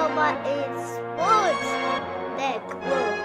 comeoninsportsnetwork.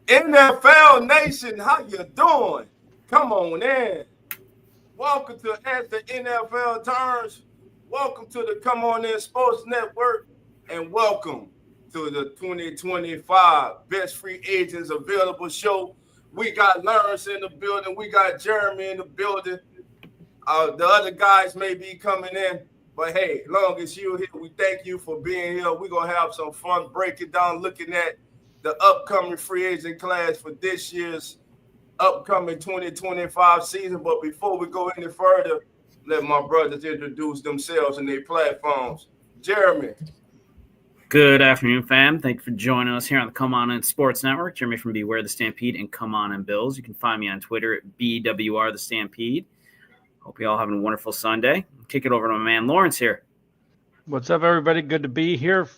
NFL Nation, how you doing? Come on in. Welcome to As the NFL Turns. Welcome to the Come On In Sports Network, and welcome to the 2025 Best Free Agents Available show. We got Lawrence in the building. We got Jeremy in the building. The other guys may be coming in, but hey, long as you're here, we thank you for being here. We're going to have some fun breaking down, looking at the upcoming free agent class for this year's upcoming 2025 season. But before we go any further, let my brothers introduce themselves and their platforms. Jeremy. Good afternoon, fam. Thank you for joining us here on the Come On In Sports Network. Jeremy from Beware the Stampede and Come On In Bills. You can find me on Twitter at BWR the Stampede. Hope you all having a wonderful Sunday. Kick it over to my man Lawrence here. What's up, everybody? Good to be here.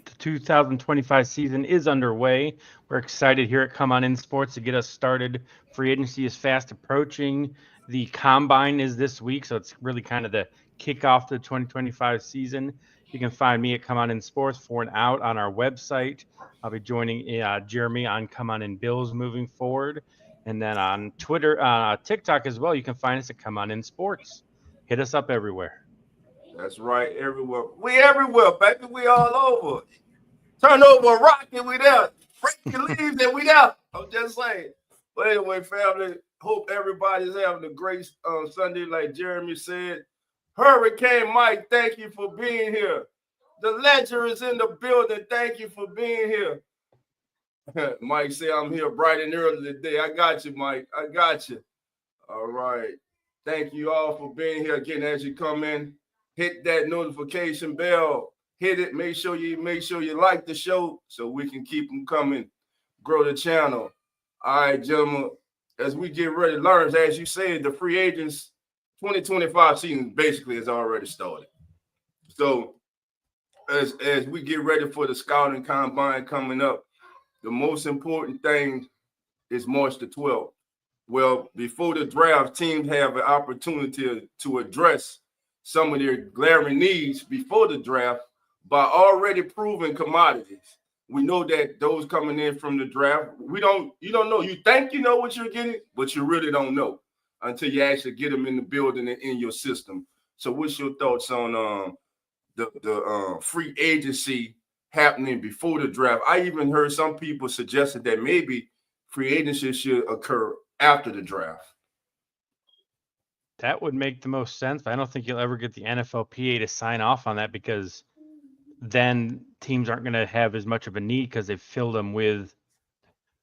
The 2025 season is underway. We're excited here at Come On In Sports to get us started. Free agency is fast approaching. The combine is this week, so it's really kind of the kickoff to the 2025 season. You can find me at Come On In Sports for and out on our website. I'll be joining Jeremy on Come On In Bills moving forward. And then on Twitter, TikTok as well, you can find us at Come On In Sports. Hit us up everywhere. That's right, everywhere. We everywhere, baby. We all over. Turn over a rock and we there. Break the leaves and we there. I'm just saying. But anyway, family, hope everybody's having a great Sunday, like Jeremy said. Hurricane Mike, thank you for being here. The Ledger is in the building. Thank you for being here. Mike said I'm here bright and early today. I got you, Mike. I got you. All right. Thank you all for being here. Again, as you come in, hit that notification bell. Hit it. Make sure you like the show so we can keep them coming. Grow the channel. All right, gentlemen. As we get ready to learn, as you said, the free agents 2025 season basically has already started. So as we get ready for the scouting combine coming up, the most important thing is March the 12th. Well, before the draft, teams have an opportunity to address some of their glaring needs before the draft by already proven commodities. We know that those coming in from the draft, you don't know. You think you know what you're getting, but you really don't know until you actually get them in the building and in your system. So what's your thoughts on the free agency happening before the draft? I even heard some people suggested that maybe free agency should occur after the draft. That would make the most sense, but I don't think you'll ever get the NFLPA to sign off on that because then teams aren't going to have as much of a need because they've filled them with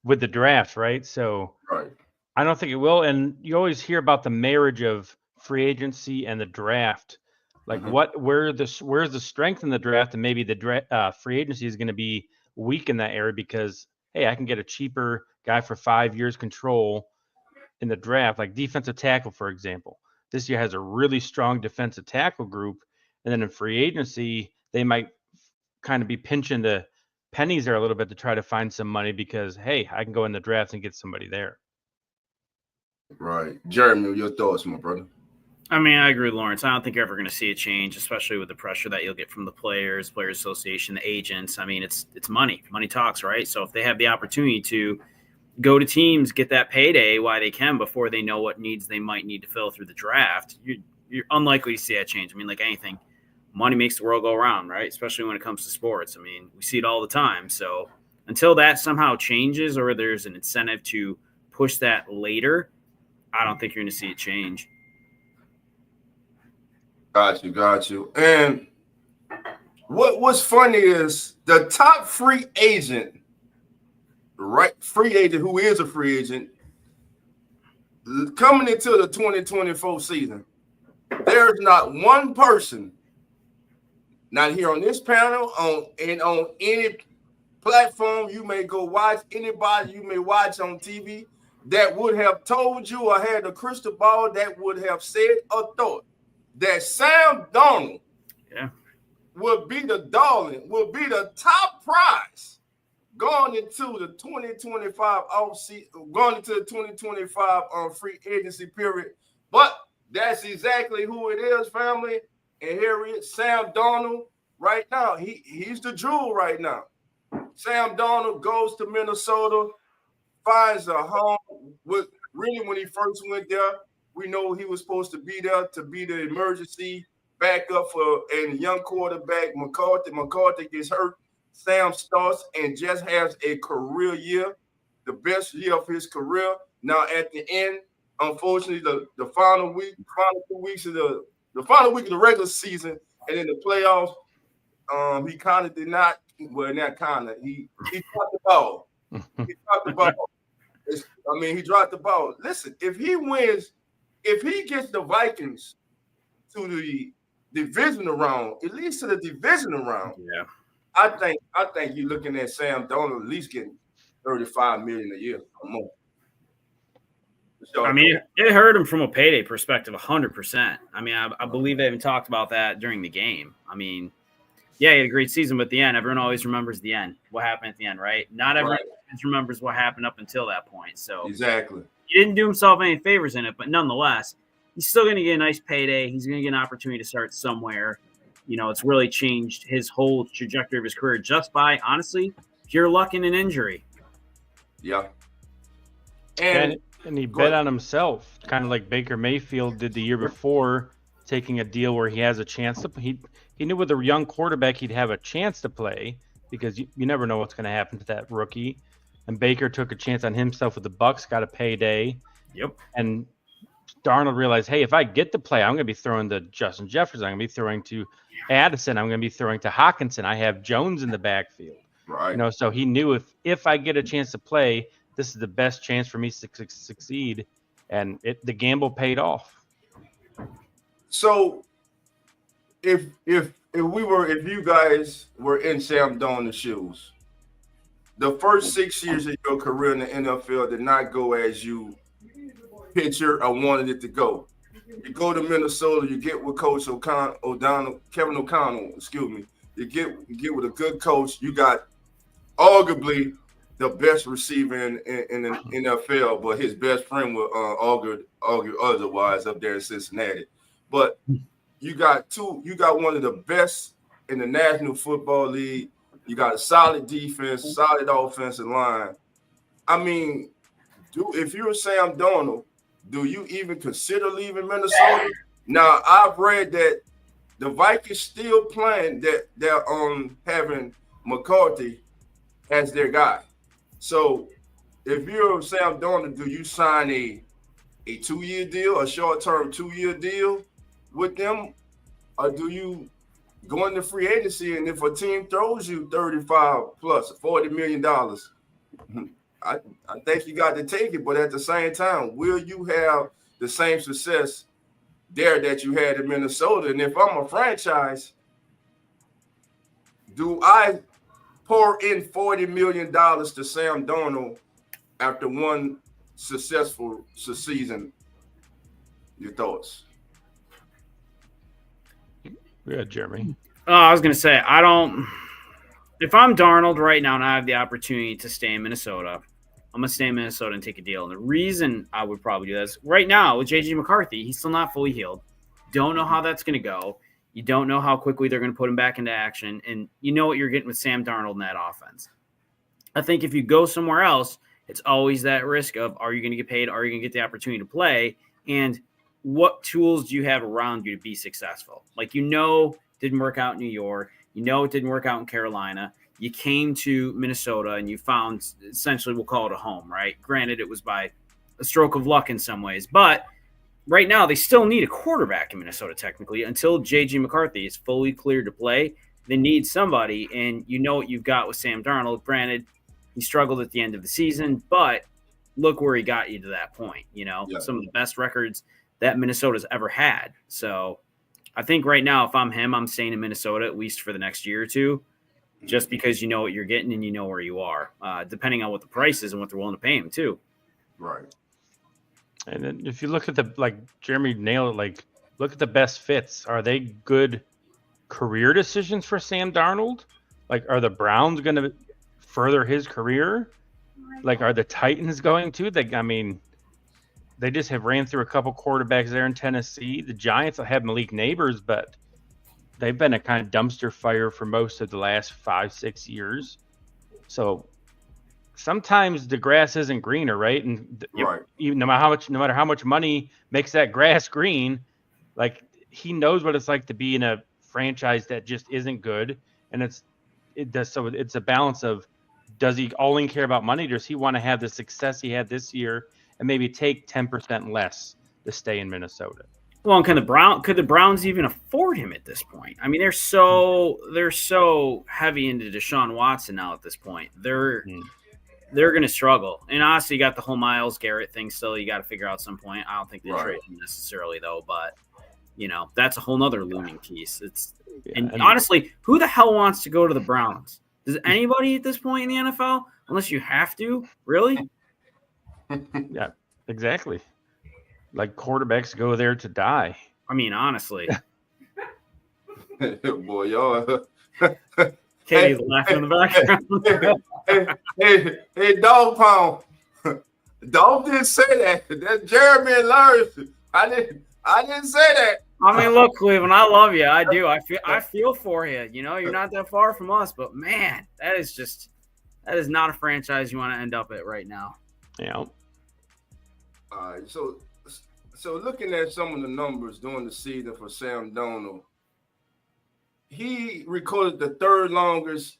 the draft, right? So right. I don't think it will. And you always hear about the marriage of free agency and the draft. Like where's the strength in the draft, and maybe the free agency is going to be weak in that area because, hey, I can get a cheaper guy for 5 years control in the draft, like defensive tackle, for example. This year has a really strong defensive tackle group. And then in free agency, they might kind of be pinching the pennies there a little bit to try to find some money because, hey, I can go in the draft and get somebody there. Right. Jeremy, your thoughts, my brother? I mean, I agree with Lawrence. I don't think you're ever going to see a change, especially with the pressure that you'll get from the Players Association, the agents. I mean, it's money. Money talks, right? So if they have the opportunity to go to teams, get that payday while they can before they know what needs they might need to fill through the draft, you're unlikely to see that change. I mean, like anything, money makes the world go around, right? Especially when it comes to sports. I mean, we see it all the time. So until that somehow changes or there's an incentive to push that later, I don't think you're going to see it change. Got you. And what's funny is the top free agent, right? Free agent who is a free agent coming into the 2024 season. There's not one person, not here on this panel, on any platform you may go watch, anybody you may watch on TV that would have told you or had a crystal ball that would have said or thought that Sam Darnold will be the darling, will be the top prize going into the 2025 offseason, going into the 2025 free agency period. But that's exactly who it is, family. And here it is, Sam Darnold right now. He's the jewel right now. Sam Darnold goes to Minnesota, finds a home. Really, when he first went there, we know he was supposed to be there to be the emergency backup for a young quarterback, McCarthy. McCarthy gets hurt. Sam starts and just has a career year, the best year of his career. Now, at the end, unfortunately, the final 2 weeks of the final week of the regular season and in the playoffs, he kind of did not. Well, not kind of. He dropped the ball. He dropped the ball. He dropped the ball. Listen, if he wins, if he gets the Vikings to the divisional round, at least to the divisional round, I think you're looking at Sam Darnold at least getting $35 million a year or more. So, I mean, it hurt him from a payday perspective, 100%. I mean, I believe they even talked about that during the game. I mean, yeah, he had a great season, but at the end, everyone always remembers the end. What happened at the end, right? Not everyone remembers what happened up until that point. So exactly, he didn't do himself any favors in it, but nonetheless, he's still going to get a nice payday. He's going to get an opportunity to start somewhere. You know, it's really changed his whole trajectory of his career just by, honestly, pure luck and an injury. Yeah. And he bet on himself, kind of like Baker Mayfield did the year before, taking a deal where he has a chance to play. He knew with a young quarterback he'd have a chance to play because you never know what's going to happen to that rookie. And Baker took a chance on himself with the Bucs, got a payday. Yep. And Darnold realized, hey, if I get to play, I'm going to be throwing to Justin Jefferson. I'm going to be throwing to Addison. I'm going to be throwing to Hawkinson. I have Jones in the backfield. Right. You know, so he knew if I get a chance to play, this is the best chance for me to succeed. And the gamble paid off. So if you guys were in Sam Darnold's shoes, the first 6 years of your career in the NFL did not go as you pictured or wanted it to go. You go to Minnesota, you get with Coach Kevin O'Connell, excuse me. You get with a good coach. You got arguably the best receiver in the NFL, but his best friend will argue otherwise up there in Cincinnati. But you got one of the best in the National Football League. You got a solid defense, solid offensive line. I mean, if you're Sam Darnold, do you even consider leaving Minnesota? Now, I've read that the Vikings still plan that they're having McCarthy as their guy. So if you're Sam Darnold, do you sign a 2-year deal, a short-term 2-year deal with them? Or do you go into free agency, and if a team throws you $35 plus $40 million, I think you got to take it. But at the same time, will you have the same success there that you had in Minnesota? And if I'm a franchise, do I pour in $40 million to Sam Darnold after one successful season. Your thoughts? Yeah, Jeremy. I was going to say, if I'm Darnold right now and I have the opportunity to stay in Minnesota, I'm going to stay in Minnesota and take a deal. And the reason I would probably do this right now with J.J. McCarthy, he's still not fully healed. Don't know how that's going to go. You don't know how quickly they're going to put him back into action. And you know what you're getting with Sam Darnold in that offense. I think if you go somewhere else, it's always that risk of, are you going to get paid? Are you going to get the opportunity to play? And what tools do you have around you to be successful? Like, didn't work out in New York. It didn't work out in Carolina. You came to Minnesota and you found, essentially, we'll call it a home, right? Granted, it was by a stroke of luck in some ways, but right now they still need a quarterback in Minnesota, technically, until J.J. McCarthy is fully cleared to play. They need somebody, and you know what you've got with Sam Darnold. Granted, he struggled at the end of the season, but look where he got you to that point, some of the best records that Minnesota's ever had. So I think right now, if I'm him, I'm staying in Minnesota at least for the next year or two, just because you know what you're getting and you know where you are, depending on what the price is and what they're willing to pay him too. Right. And then if you look at Jeremy nailed it, look at the best fits. Are they good career decisions for Sam Darnold? Are the Browns going to further his career? Are the Titans going to? They just have ran through a couple quarterbacks there in Tennessee. The Giants have Malik Neighbors, but they've been a kind of dumpster fire for most of the last 5-6 years. So sometimes the grass isn't greener, right? And even no matter how much money makes that grass green, he knows what it's like to be in a franchise that just isn't good. And it's a balance of, does he only care about money? Does he want to have the success he had this year and maybe take 10% less to stay in Minnesota? Well, and could the Browns even afford him at this point? I mean, they're so heavy into Deshaun Watson now at this point. They're going to struggle. And honestly, you got the whole Myles Garrett thing still you got to figure out some point. I don't think they trade him necessarily, though, but that's a whole nother looming piece. And honestly, who the hell wants to go to the Browns? Does anybody at this point in the NFL? Unless you have to, really? Yeah, exactly. Quarterbacks go there to die. I mean, honestly. Boy, y'all. Katie's laughing in the background. Hey, Dog Pound. Dog didn't say that. That's Jeremy and Larry. I didn't say that. I mean, look, Cleveland, I love you. I do. I feel for you. You're not that far from us, but man, that is not a franchise you want to end up at right now. Yeah. All right. So looking at some of the numbers during the season for Sam Darnold, he recorded the third longest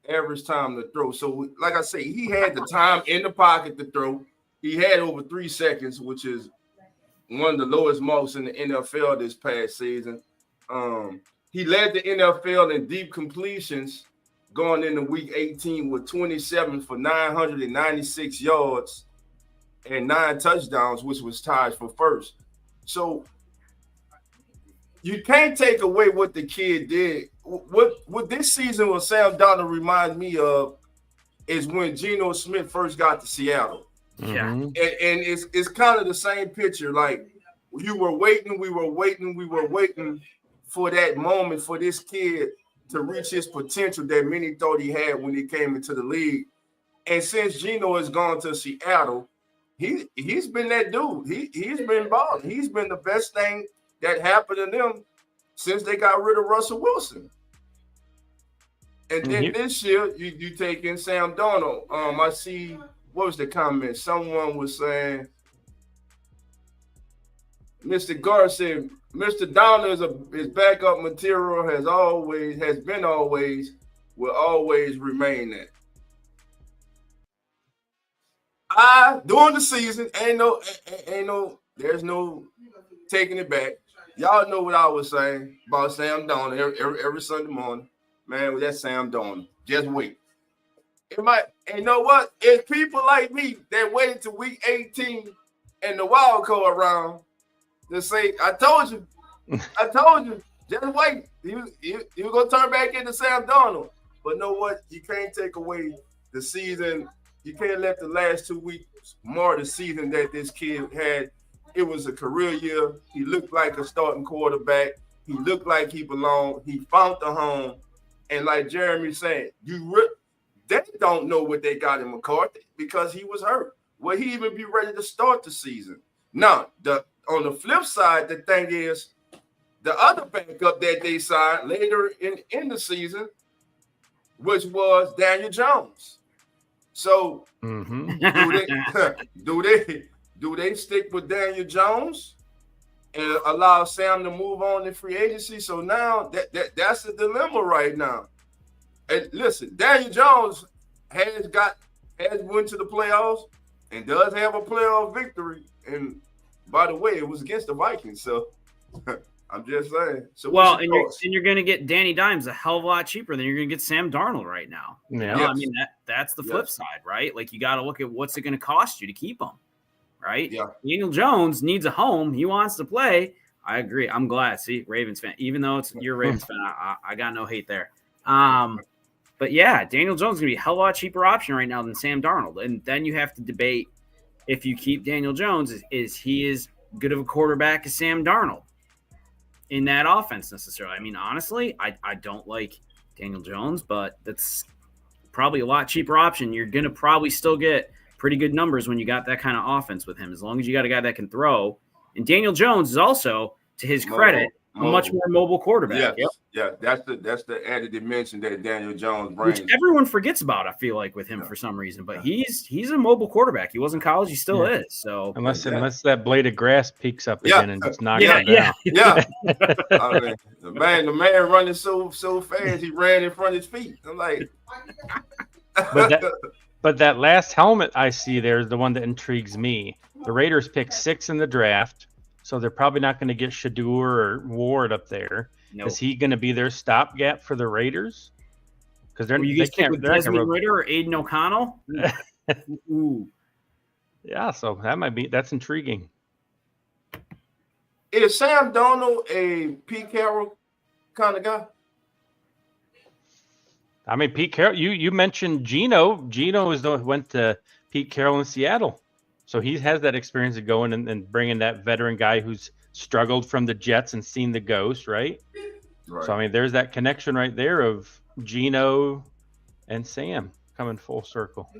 average time to throw. So, like I say, he had the time in the pocket to throw. He had over 3 seconds, which is one of the lowest marks in the NFL this past season. He led the NFL in deep completions going into week 18 with 27 for 996 yards and 9 touchdowns, which was tied for first. So you can't take away what the kid did. What this season with Sam Darnold reminds me of is when Geno Smith first got to Seattle. Yeah. And it's kind of the same picture. We were waiting for that moment for this kid to reach his potential that many thought he had when he came into the league. And since Geno has gone to Seattle, he's been that dude. He's been balling. He's been the best thing that happened to them since they got rid of Russell Wilson. And then this year, you take in Sam Darnold. I see, what was the comment? Someone was saying, Mr. Gar said, Mr. Darnold is backup material, will always remain that. During the season, there's no taking it back. Y'all know what I was saying about Sam Darnold every Sunday morning. Man, that's Sam Darnold. Just wait. And you know what? It's people like me that waited to week 18 and the wild card round to say, I told you, just wait. He was going to turn back into Sam Darnold. But know what? You can't take away the season. You can't let the last 2 weeks mar the season that this kid had. It was a career year. He looked like a starting quarterback. He looked like he belonged. He found the home. And like Jeremy said, they don't know what they got in McCarthy because he was hurt. Will he even be ready to start the season? Now, on the flip side, the thing is, the other backup that they signed later in the season, which was Daniel Jones. So do they stick with Daniel Jones and allow Sam to move on in free agency? So now that's the dilemma right now. And listen, Daniel Jones has went to the playoffs and does have a playoff victory. And by the way, it was against the Vikings. So I'm just saying. So well, and you're going to get Danny Dimes a hell of a lot cheaper than you're going to get Sam Darnold right now. Yeah. Yes. I mean, that's the flip side, right? Like, you got to look at what's it going to cost you to keep him, right? Yeah. Daniel Jones needs a home. He wants to play. I agree. I'm glad. See, Ravens fan, even though you're a Ravens fan, I got no hate there. But yeah, Daniel Jones is going to be a hell of a lot cheaper option right now than Sam Darnold. And then you have to debate, if you keep Daniel Jones, is he as good of a quarterback as Sam Darnold in that offense necessarily? I mean, honestly, I don't like Daniel Jones, but that's probably a lot cheaper option. You're going to probably still get pretty good numbers when you got that kind of offense with him, as long as you got a guy that can throw. And Daniel Jones is also, to his credit, a much more mobile quarterback. Yeah, that's the added dimension that Daniel Jones brings, which everyone forgets about, I feel like, with him for some reason. But he's a mobile quarterback. He was in college. He still is. So unless that blade of grass peaks up again and just knocks him down. Yeah. I mean, the man running so fast, he ran in front of his feet. I'm like, but that last helmet I see there is the one that intrigues me. The Raiders picked 6 in the draft. So they're probably not going to get Shadur or Ward up there. Nope. Is he going to be their stopgap for the Raiders? Because they can't. With Desmond Ridder or Aiden O'Connell. Ooh. Yeah, so that's intriguing. Is Sam Darnold a Pete Carroll kind of guy? I mean, Pete Carroll. You mentioned Geno. Geno went to Pete Carroll in Seattle. So he has that experience of going and bringing that veteran guy who's struggled from the Jets and seen the ghost, right? So, I mean, there's that connection right there of Geno and Sam coming full circle.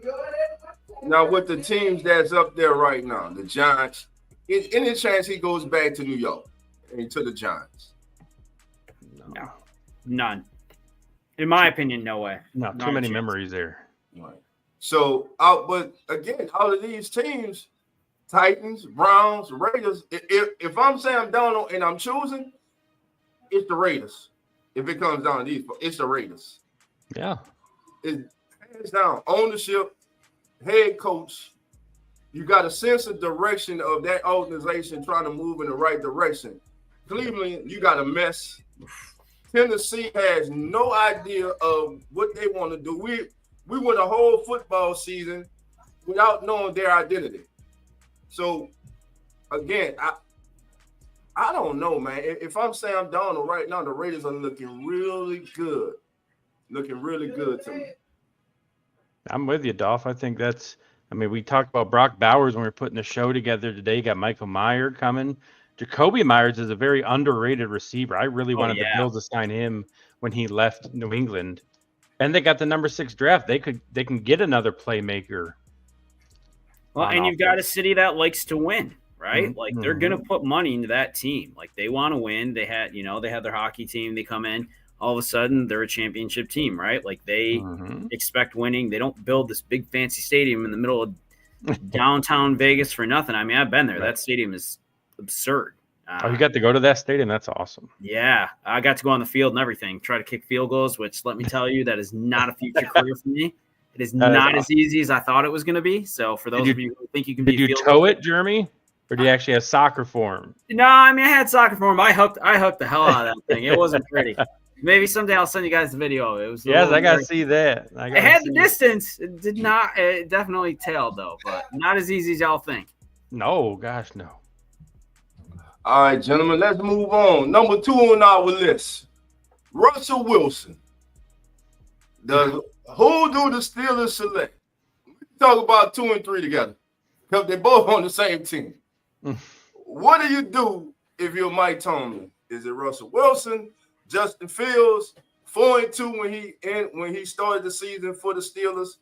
Now, with the teams that's up there right now, the Giants, any chance he goes back to New York and to the Giants? No. None. In my opinion, no way. No, too many memories there. Right. So, but again, out of these teams, Titans, Browns, Raiders, if I'm Sam Darnold and I'm choosing, it's the Raiders. If it comes down to these, it's the Raiders. Yeah. It's hands down. Ownership, head coach. You got a sense of direction of that organization trying to move in the right direction. Cleveland, you got a mess. Tennessee has no idea of what they want to do. We went a whole football season without knowing their identity. So, again, I don't know, man. If I'm Sam Darnold right now, the Raiders are looking really good. Looking really good to me. I'm with you, Dolph. I think we talked about Brock Bowers when we were putting the show together today. You got Michael Mayer coming. Jacoby Myers is a very underrated receiver. I really wanted the Bills to sign him when he left New England. And they got the number 6 draft. They can get another playmaker. Well, and you've got a city that likes to win, right? Mm-hmm. Like, they're gonna put money into that team. Like, they want to win. They had their hockey team. They come in, all of a sudden they're a championship team, right? Like, they expect winning. They don't build this big fancy stadium in the middle of downtown Vegas for nothing. I mean, I've been there. Right. That stadium is absurd. You got to go to that stadium? That's awesome. Yeah, I got to go on the field and everything, try to kick field goals, which, let me tell you, that is not a future career for me. It is not as easy as I thought it was going to be. So for those of you who think you can be field goal. Did you toe it, Jeremy? Or do you actually have soccer form? No, I mean, I had soccer form. I hooked the hell out of that thing. It wasn't pretty. Maybe someday I'll send you guys the video. It was I got to see that. It had the distance. It did not. It definitely tailed, though, but not as easy as y'all think. No, gosh, no. All right, gentlemen, let's move on. Number 2 on our list, Russell Wilson. Who do the Steelers select? Talk about 2 and 3 together because they both on the same team. What do you do if you're Mike Tomlin? Is it Russell Wilson, Justin Fields, 4 and 2 when he started the season for the Steelers?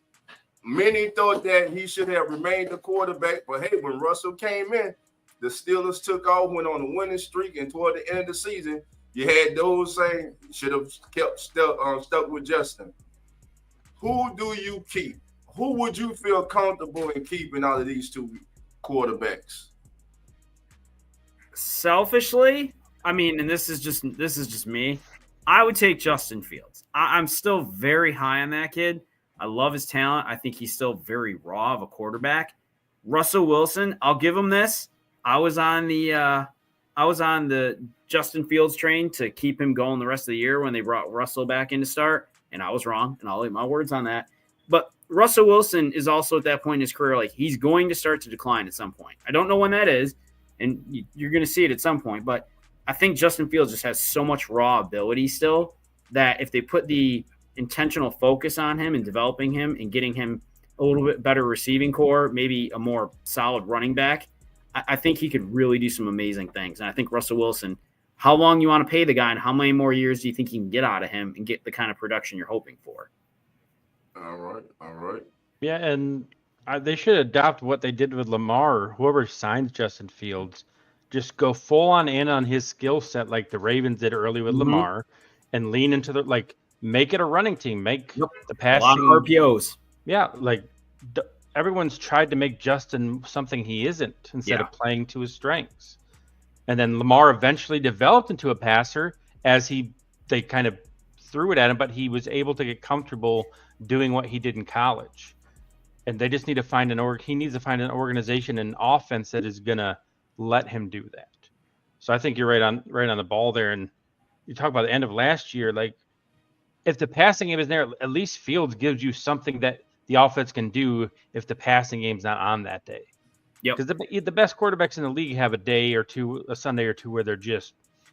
Many thought that he should have remained the quarterback, but hey, when Russell came in, the Steelers took off, went on a winning streak, and toward the end of the season, you had those saying should have kept stuck with Justin. Who do you keep? Who would you feel comfortable in keeping out of these two quarterbacks? Selfishly, I mean, and this is just me, I would take Justin Fields. I'm still very high on that kid. I love his talent. I think he's still very raw of a quarterback. Russell Wilson, I'll give him this. I was on the Justin Fields train to keep him going the rest of the year when they brought Russell back in to start, and I was wrong, and I'll eat my words on that. But Russell Wilson is also at that point in his career, like he's going to start to decline at some point. I don't know when that is, and you're going to see it at some point, but I think Justin Fields just has so much raw ability still that if they put the intentional focus on him and developing him and getting him a little bit better receiving core, maybe a more solid running back, I think he could really do some amazing things. And I think Russell Wilson, how long you want to pay the guy and how many more years do you think you can get out of him and get the kind of production you're hoping for? All right. Yeah, and they should adopt what they did with Lamar or whoever signs Justin Fields. Just go full on in on his skill set like the Ravens did early with Lamar and lean into make it a running team. Make the passing. A lot of RPOs. Yeah, everyone's tried to make Justin something he isn't instead of playing to his strengths. And then Lamar eventually developed into a passer as they kind of threw it at him, but he was able to get comfortable doing what he did in college. And they just need to find he needs to find an organization and offense that is going to let him do that. So I think you're right on the ball there. And you talk about the end of last year, like if the passing game is there, at least Fields gives you something that the offense can do if the passing game's not on that day. Yep. Because the best quarterbacks in the league have a Sunday or two where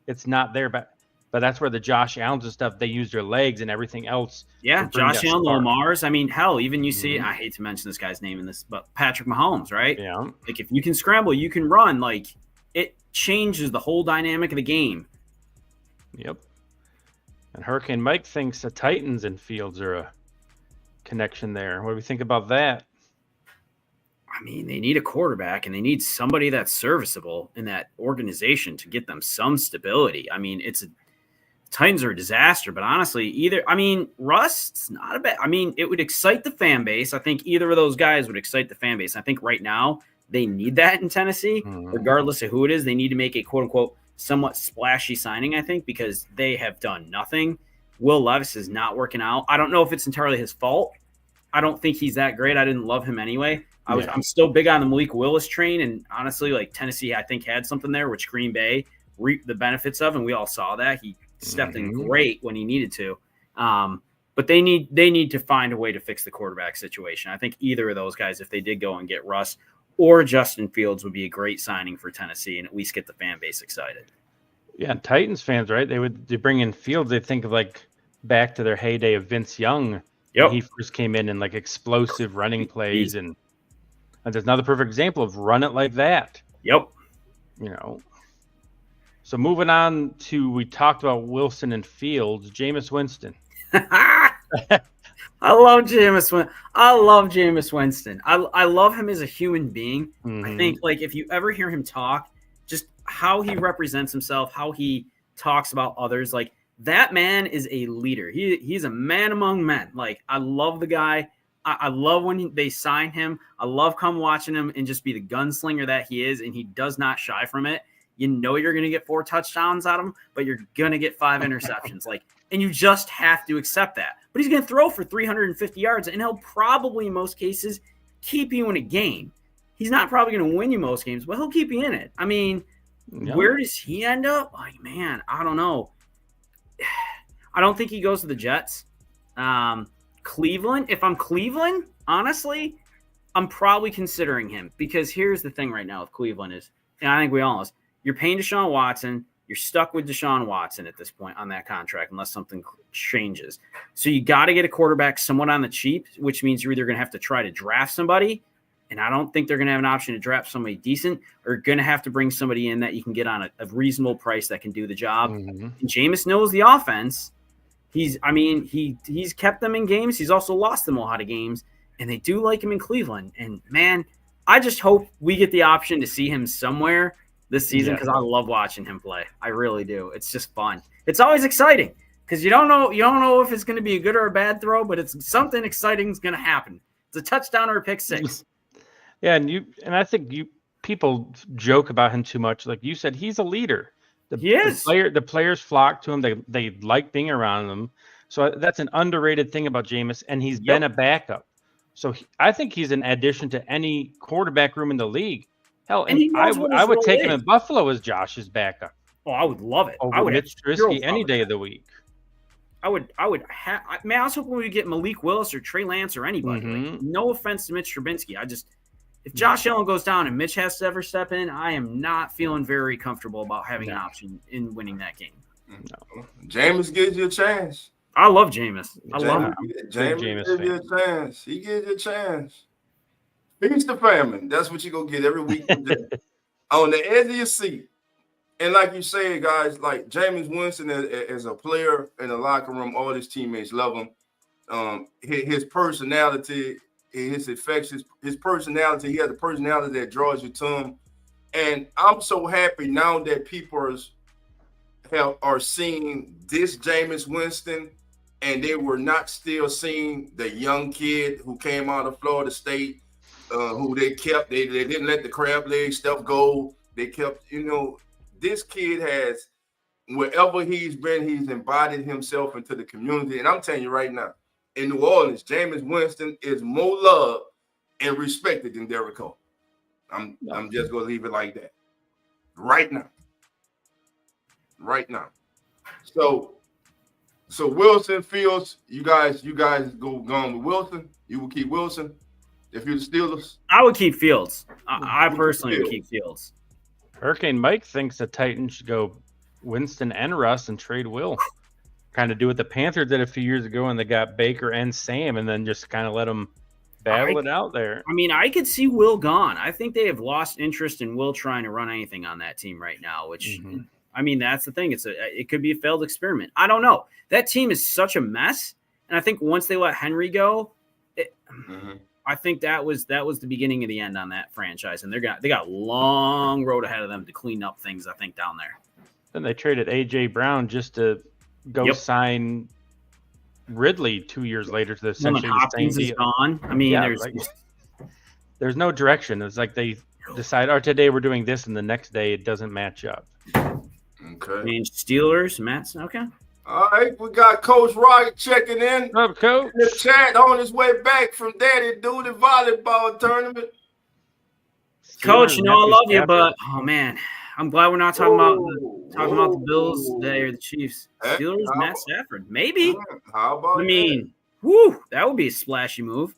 it's not there. But that's where the Josh Allens and stuff, they use their legs and everything else. Yeah, Josh Allen, Lamar's. I mean, hell, even you see, I hate to mention this guy's name in this, but Patrick Mahomes, right? Yeah. Like if you can scramble, you can run. Like it changes the whole dynamic of the game. Yep. And Hurricane Mike thinks the Titans and Fields are a connection there. What do we think about that? I mean, they need a quarterback and they need somebody that's serviceable in that organization to get them some stability. I mean, Titans are a disaster, but honestly, Russ, not a bad. I mean, it would excite the fan base. I think either of those guys would excite the fan base. I think right now they need that in Tennessee, regardless of who it is. They need to make a quote unquote somewhat splashy signing, I think, because they have done nothing. Will Levis is not working out. I don't know if it's entirely his fault. I don't think he's that great. I didn't love him anyway. I'm still big on the Malik Willis train, and honestly, like Tennessee, I think had something there, which Green Bay reaped the benefits of, and we all saw that. He stepped in great when he needed to. But they need to find a way to fix the quarterback situation. I think either of those guys, if they did go and get Russ or Justin Fields, would be a great signing for Tennessee and at least get the fan base excited. Yeah, and Titans fans, right? They bring in Fields. They think of back to their heyday of Vince Young. When he first came in and explosive running plays, and there's another perfect example of run it like that. Yep. So moving on we talked about Wilson and Fields, Jameis Winston. I love Jameis Winston. I love him as a human being. I think if you ever hear him talk, just how he represents himself, how he talks about others, that man is a leader. He's a man among men. I love the guy. I love when they sign him. I love watching him and just be the gunslinger that he is, and he does not shy from it. You know you're going to get 4 touchdowns out of him, but you're going to get 5 interceptions. And you just have to accept that. But he's going to throw for 350 yards, and he'll probably, in most cases, keep you in a game. He's not probably going to win you most games, but he'll keep you in it. I mean, where does he end up? Man, I don't know. I don't think he goes to the Jets. Cleveland, if I'm Cleveland, honestly, I'm probably considering him because here's the thing right now with Cleveland is, and I think we all know this, you're paying Deshaun Watson, You're stuck with Deshaun Watson at this point on that contract unless something changes. So you got to get a quarterback somewhat on the cheap, which means you're either going to have to try to draft somebody, and I don't think they're going to have an option to draft somebody decent, or going to have to bring somebody in that you can get on a reasonable price that can do the job. Mm-hmm. And Jameis knows the offense. He's kept them in games. He's also lost them a lot of games, and they do like him in Cleveland. And, man, I just hope we get the option to see him somewhere this season because I love watching him play. I really do. It's just fun. It's always exciting because you don't know if it's going to be a good or a bad throw, but it's something exciting is going to happen. It's a touchdown or a pick six. Yeah, and I think people joke about him too much. Like you said, he's a leader. He is. The players flock to him. They like being around him. So that's an underrated thing about Jameis, and he's been a backup. So I think he's an addition to any quarterback room in the league. Hell, and I would take him in Buffalo as Josh's backup. Oh, I would love it. Over Mitch Trubisky any day of the week. I was hoping we would get Malik Willis or Trey Lance or anybody. Mm-hmm. Like, no offense to Mitch Trubisky. If Josh Allen goes down and Mitch has to ever step in, I am not feeling very comfortable about having an option in winning that game. No. Jameis gives you a chance. I love Jameis. I love him. Jameis gives you a chance. He gives you a chance. Feast the famine. That's what you're going to get every week. On the edge of your seat. And like you said, guys, like Jameis Winston as a player in the locker room, all his teammates love him. His personality, his affections, his personality, he has a personality that draws you to him. And I'm so happy now that people are seeing this Jameis Winston, and they were not still seeing the young kid who came out of Florida State, who they didn't let the crab leg stuff go. They kept, this kid has, wherever he's been, he's embodied himself into the community. And I'm telling you right now, in New Orleans, Jameis Winston is more loved and respected than Derek Carr. I'm just gonna leave it like that. Right now. So Wilson, Fields, you guys go gone with Wilson. You will keep Wilson if you're the Steelers. I would keep Fields. I personally would keep Fields. Hurricane Mike thinks the Titans should go Winston and Russ and trade Will. Kind of do what the Panthers did a few years ago, and they got Baker and Sam, and then just kind of let them battle it out there. I mean, I could see Will gone. I think they have lost interest in Will trying to run anything on that team right now, which, I mean, that's the thing. It could be a failed experiment. I don't know. That team is such a mess, and I think once they let Henry go, I think that was the beginning of the end on that franchise, and they got a long road ahead of them to clean up things, I think, down there. Then they traded A.J. Brown just to go sign Ridley 2 years later to essentially the same deal. Is gone. I mean, there's no direction. It's like they decide, today we're doing this, and the next day it doesn't match up. Okay. I mean, Steelers, Mets. Okay. All right, we got Coach Wright checking in. What's up, Coach? In the chat on his way back from Daddy Duty volleyball tournament. Coach, I love you, but man, I'm glad we're not talking about the Bills today or the Chiefs. Steelers, Matt Stafford, maybe. How about that would be a splashy move.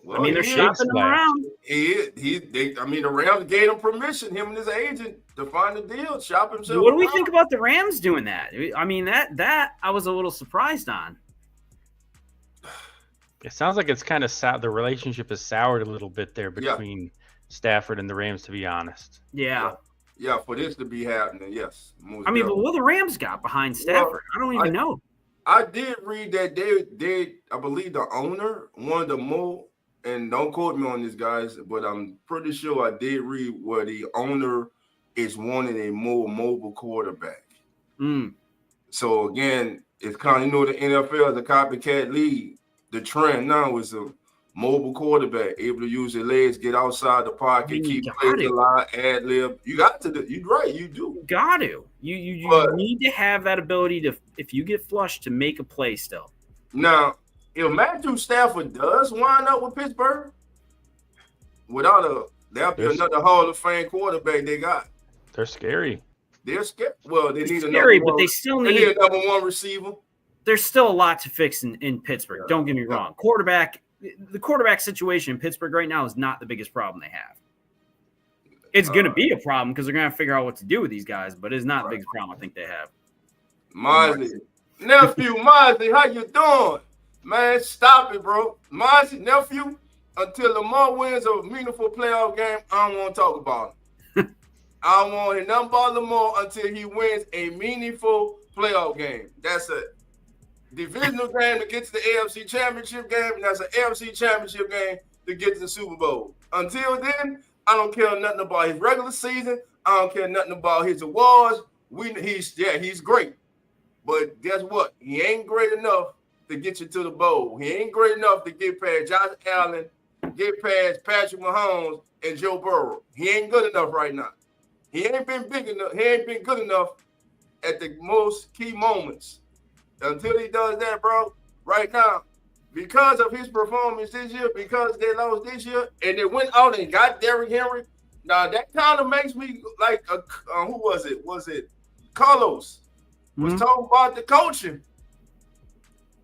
Well, I mean, they're shopping him around. The Rams gave him permission, him and his agent, to find a deal, shop himself. What do we think about the Rams doing that? I mean, that I was a little surprised on. It sounds like it's kind of the relationship is soured a little bit there between Stafford and the Rams, to be honest. Yeah. Yeah, for this to be happening, yes. I mean, but what the Rams got behind Stafford? I don't even know. I did read that I believe the owner wanted to move. And don't quote me on this, guys, but I'm pretty sure I did read where the owner is wanting a more mobile quarterback. So, again, it's kind of, the NFL is a copycat league. The trend now is a mobile quarterback, able to use their legs, get outside the pocket, keep players alive, ad lib. You got to do. You're right. You do. You got to. You need to have that ability to, if you get flushed, to make a play still. Now, if Matthew Stafford does wind up with Pittsburgh, there'll be another Hall of Fame quarterback they got. They're scary. They're scary. Well, they need they still need a number one receiver. There's still a lot to fix in Pittsburgh. Yeah. Don't get me wrong. The quarterback situation in Pittsburgh right now is not the biggest problem they have. It's going to be a problem because they're going to figure out what to do with these guys, but it's not the biggest problem I think they have. Mozzie. Nephew, Mozzie, how you doing? Man, stop it, bro. Mozzie, nephew, until Lamar wins a meaningful playoff game, I don't want to talk about him. I don't want to hear nothing about Lamar until he wins a meaningful playoff game. That's it. Divisional game to get to the AFC Championship game, and that's an AFC Championship game to get to the Super Bowl. Until then, I don't care nothing about his regular season. I don't care nothing about his awards. He's great. But guess what? He ain't great enough to get you to the bowl. He ain't great enough to get past Josh Allen, get past Patrick Mahomes and Joe Burrow. He ain't good enough right now. He ain't been big enough. He ain't been good enough at the most key moments. Until he does that, bro, right now, because of his performance this year, because they lost this year, and they went out and got Derrick Henry. Now that kind of makes me like who was it? Was it Carlos? Was talking about the coaching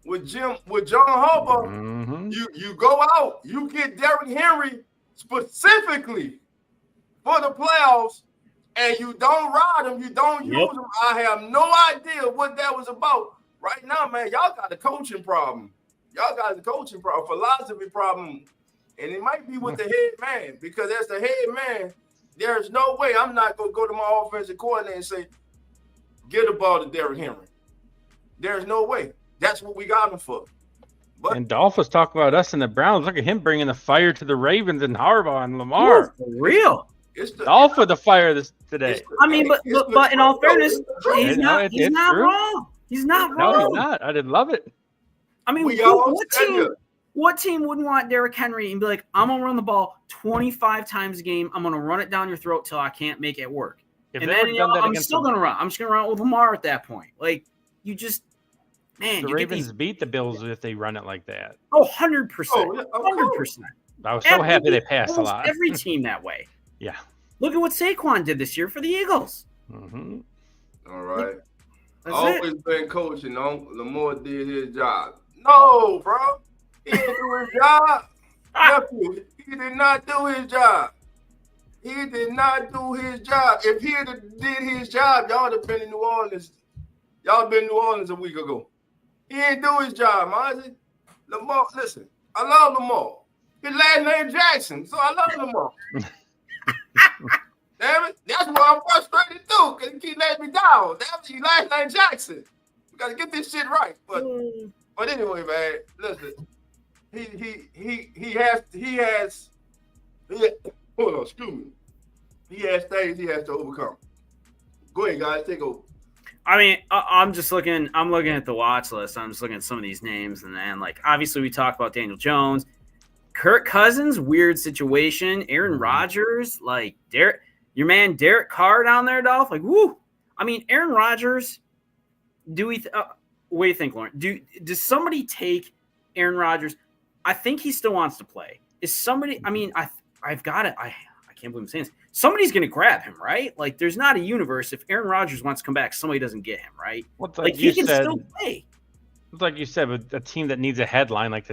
with John Harbaugh. Mm-hmm. You go out, you get Derrick Henry specifically for the playoffs, and you don't ride him, you don't use him. I have no idea what that was about. Right now, man, y'all got a coaching problem. Y'all got a coaching problem, philosophy problem, and it might be with the head man, because as the head man, there's no way I'm not going to go to my offensive coordinator and say, get the ball to Derrick Henry. There's no way. That's what we got him for. But, and Dolph was talking about us and the Browns. Look at him bringing the fire to the Ravens and Harbaugh and Lamar. For real. Dolph with the fire today. I mean, but in all fairness, he's not wrong. He's not wrong. No, he's not. I didn't love it. I mean, what team wouldn't want Derrick Henry and be like, I'm going to run the ball 25 times a game. I'm going to run it down your throat till I can't make it work. And then I'm still going to run. I'm just going to run it with Lamar at that point. Like, you just, man. The Ravens beat the Bills if they run it like that. Oh, 100%. 100%. I was so happy they passed a lot. Every team that way. Yeah. Look at what Saquon did this year for the Eagles. Mm-hmm. All right. That's always been coaching. Lamar did his job. No, bro. He didn't do his job. Nephew, he did not do his job. He did not do his job. If he had did his job, y'all would have been in New Orleans. Y'all been in New Orleans a week ago. He didn't do his job, Mozzie. Lamar, listen, I love Lamar. His last name Jackson, so I love Lamar. Damn it, that's why I'm frustrated too, because he keep letting me down. Damn it, his last name Jackson. We gotta get this shit right. But anyway, man, listen. He has hold on, excuse me. He has things he has to overcome. Go ahead, guys, take over. I mean, I'm looking at the watch list. I'm just looking at some of these names, and then, like, obviously we talked about Daniel Jones, Kirk Cousins, weird situation, Aaron Rodgers, like your man Derek Carr down there, Dolph, like, woo. I mean, Aaron Rodgers, what do you think, Lauren? Does somebody take Aaron Rodgers? I think he still wants to play. Is somebody? I mean, I've got it. I can't believe I'm saying this. Somebody's going to grab him, right? Like, there's not a universe. If Aaron Rodgers wants to come back, somebody doesn't get him, right? Like he can still play. It's like you said, with a team that needs a headline, like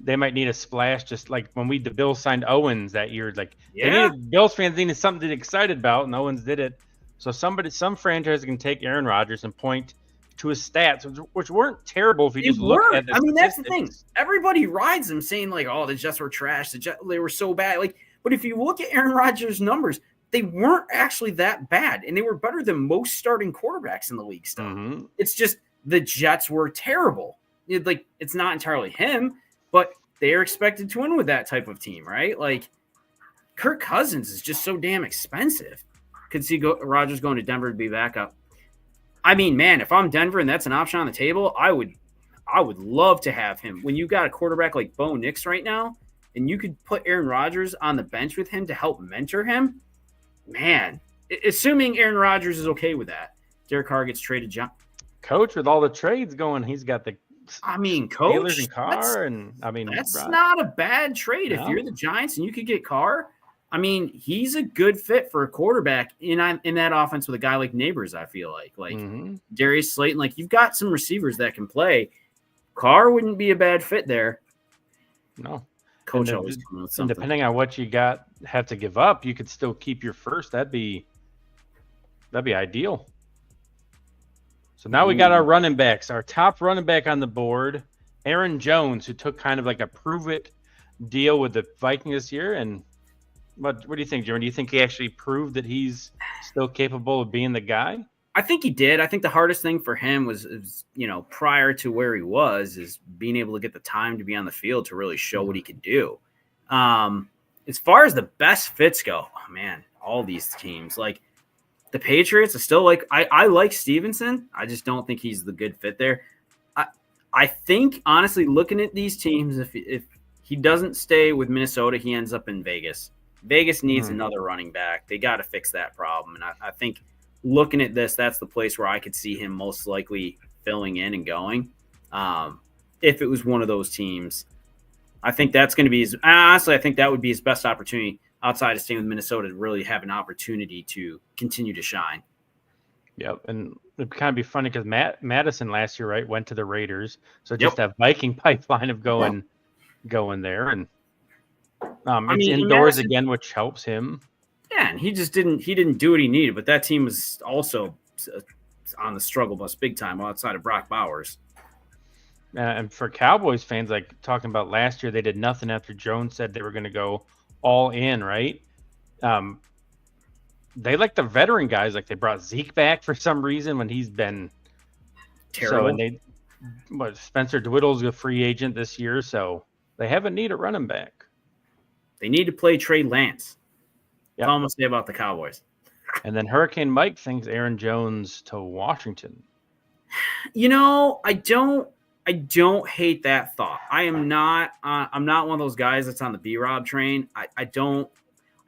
they might need a splash, just like when the Bills signed Owens that year. Like, Bills fans needed something to get excited about, and Owens did it. So some franchise can take Aaron Rodgers and point to his stats, which weren't terrible if you just look at the statistics. That's the thing. Everybody rides them saying, like, oh, the Jets were trash. They were so bad. Like, but if you look at Aaron Rodgers' numbers, they weren't actually that bad, and they were better than most starting quarterbacks in the league still. Mm-hmm. It's just the Jets were terrible. It's not entirely him, but they are expected to win with that type of team, right? Like, Kirk Cousins is just so damn expensive. Could see Rodgers going to Denver to be backup. I mean, man, if I'm Denver and that's an option on the table, I would love to have him. When you got a quarterback like Bo Nix right now, and you could put Aaron Rodgers on the bench with him to help mentor him, man, assuming Aaron Rodgers is okay with that. Derek Carr gets traded. Coach, with all the trades going, he's got the coach, Taylors and Carr, that's not a bad trade. No. If you're the Giants and you could get Carr, I mean, he's a good fit for a quarterback in that offense with a guy like Neighbors, I feel like Darius Slayton. Like, you've got some receivers that can play. Carr wouldn't be a bad fit there. No. Coach always coming with And something. depending on what you have to give up, you could still keep your first. That'd be ideal. So now we got our running backs. Our top running back on the board, Aaron Jones, who took kind of like a prove-it deal with the Vikings this year. And what do you think, Jeremy? Do you think he actually proved that he's still capable of being the guy? I think he did. I think the hardest thing for him was prior to where he was, is being able to get the time to be on the field to really show what he could do. As far as the best fits go, oh man, all these teams, like the Patriots are still like, I like Stevenson. I just don't think he's the good fit there. I think, honestly, looking at these teams, if he doesn't stay with Minnesota, he ends up in Vegas. Vegas needs another running back. They got to fix that problem. And I think looking at this, that's the place where I could see him most likely filling in and going. If it was one of those teams, I think that's going to be honestly, I think that would be his best opportunity outside of staying with Minnesota to really have an opportunity to continue to shine. Yep. And it'd kind of be funny because Madison last year, right, went to the Raiders. So just that Viking pipeline of going there. And it's indoors Madison, again, which helps him. Yeah, and he didn't do what he needed, but that team was also on the struggle bus big time outside of Brock Bowers. And for Cowboys fans, like talking about last year, they did nothing after Jones said they were going to go all in, right? They like the veteran guys, like they brought Zeke back for some reason when he's been terrible. So, and Spencer Dwittle's a free agent this year, so they have a need at running back. They need to play Trey Lance. That's all I'm going to say about the Cowboys. And then Hurricane Mike thinks Aaron Jones to Washington. I don't hate that thought. I'm not one of those guys that's on the B-Rob train. I don't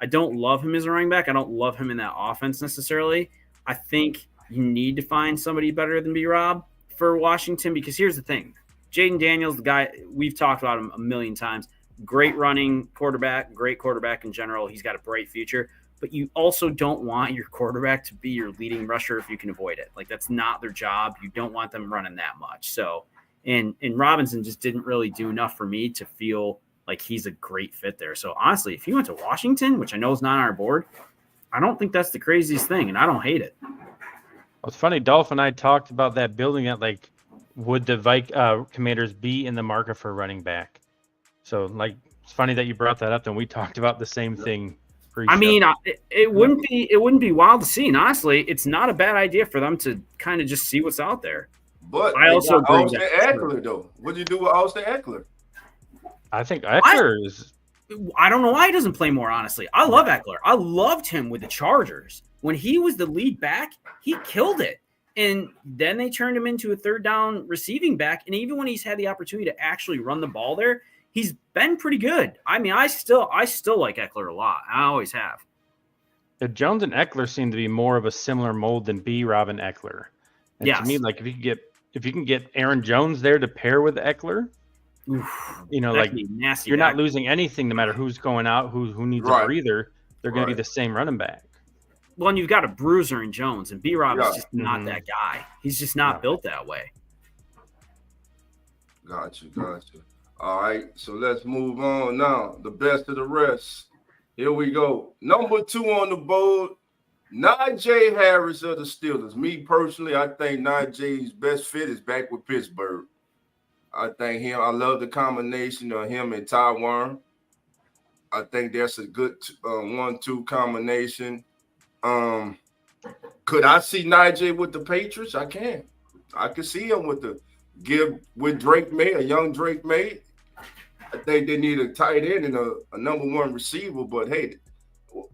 love him as a running back. I don't love him in that offense necessarily. I think you need to find somebody better than B-Rob for Washington, because here's the thing. Jaden Daniels, the guy, we've talked about him a million times. Great running quarterback, great quarterback in general. He's got a bright future. But you also don't want your quarterback to be your leading rusher if you can avoid it. Like, that's not their job. You don't want them running that much. So, and Robinson just didn't really do enough for me to feel like he's a great fit there. So, honestly, if he went to Washington, which I know is not on our board, I don't think that's the craziest thing, and I don't hate it. Well, it's funny. Dolph and I talked about that building that, like, would the Commanders be in the market for a running back? So, like, it's funny that you brought that up, and we talked about the same thing. I mean, it wouldn't be wild to see. And honestly, it's not a bad idea for them to kind of just see what's out there. But I also agree Austin Eckler, though. What do you do with Austin Eckler? I think Eckler is. I don't know why he doesn't play more. Honestly, I love Eckler. I loved him with the Chargers when he was the lead back. He killed it. And then they turned him into a third down receiving back. And even when he's had the opportunity to actually run the ball there, he's been pretty good. I mean, I still like Eckler a lot. I always have. Jones and Eckler seem to be more of a similar mold than B-Rob and Eckler. And to me, like, if you can get Aaron Jones there to pair with Eckler, like nasty you're not losing anything no matter who's going out, who needs a breather. They're going to be the same running back. Well, and you've got a bruiser in Jones, and B-Rob is just not that guy. He's just not built that way. Gotcha. All right, so let's move on now. The best of the rest. Here we go. Number 2 on the board, Najee Harris of the Steelers. Me personally, I think Najee's best fit is back with Pittsburgh. I love the combination of him and Tywan. I think that's a good 1-2 combination. Could I see Najee with the Patriots? I can. I could see him with Drake May, a young Drake May. I think they need a tight end and a number 1 receiver. But hey,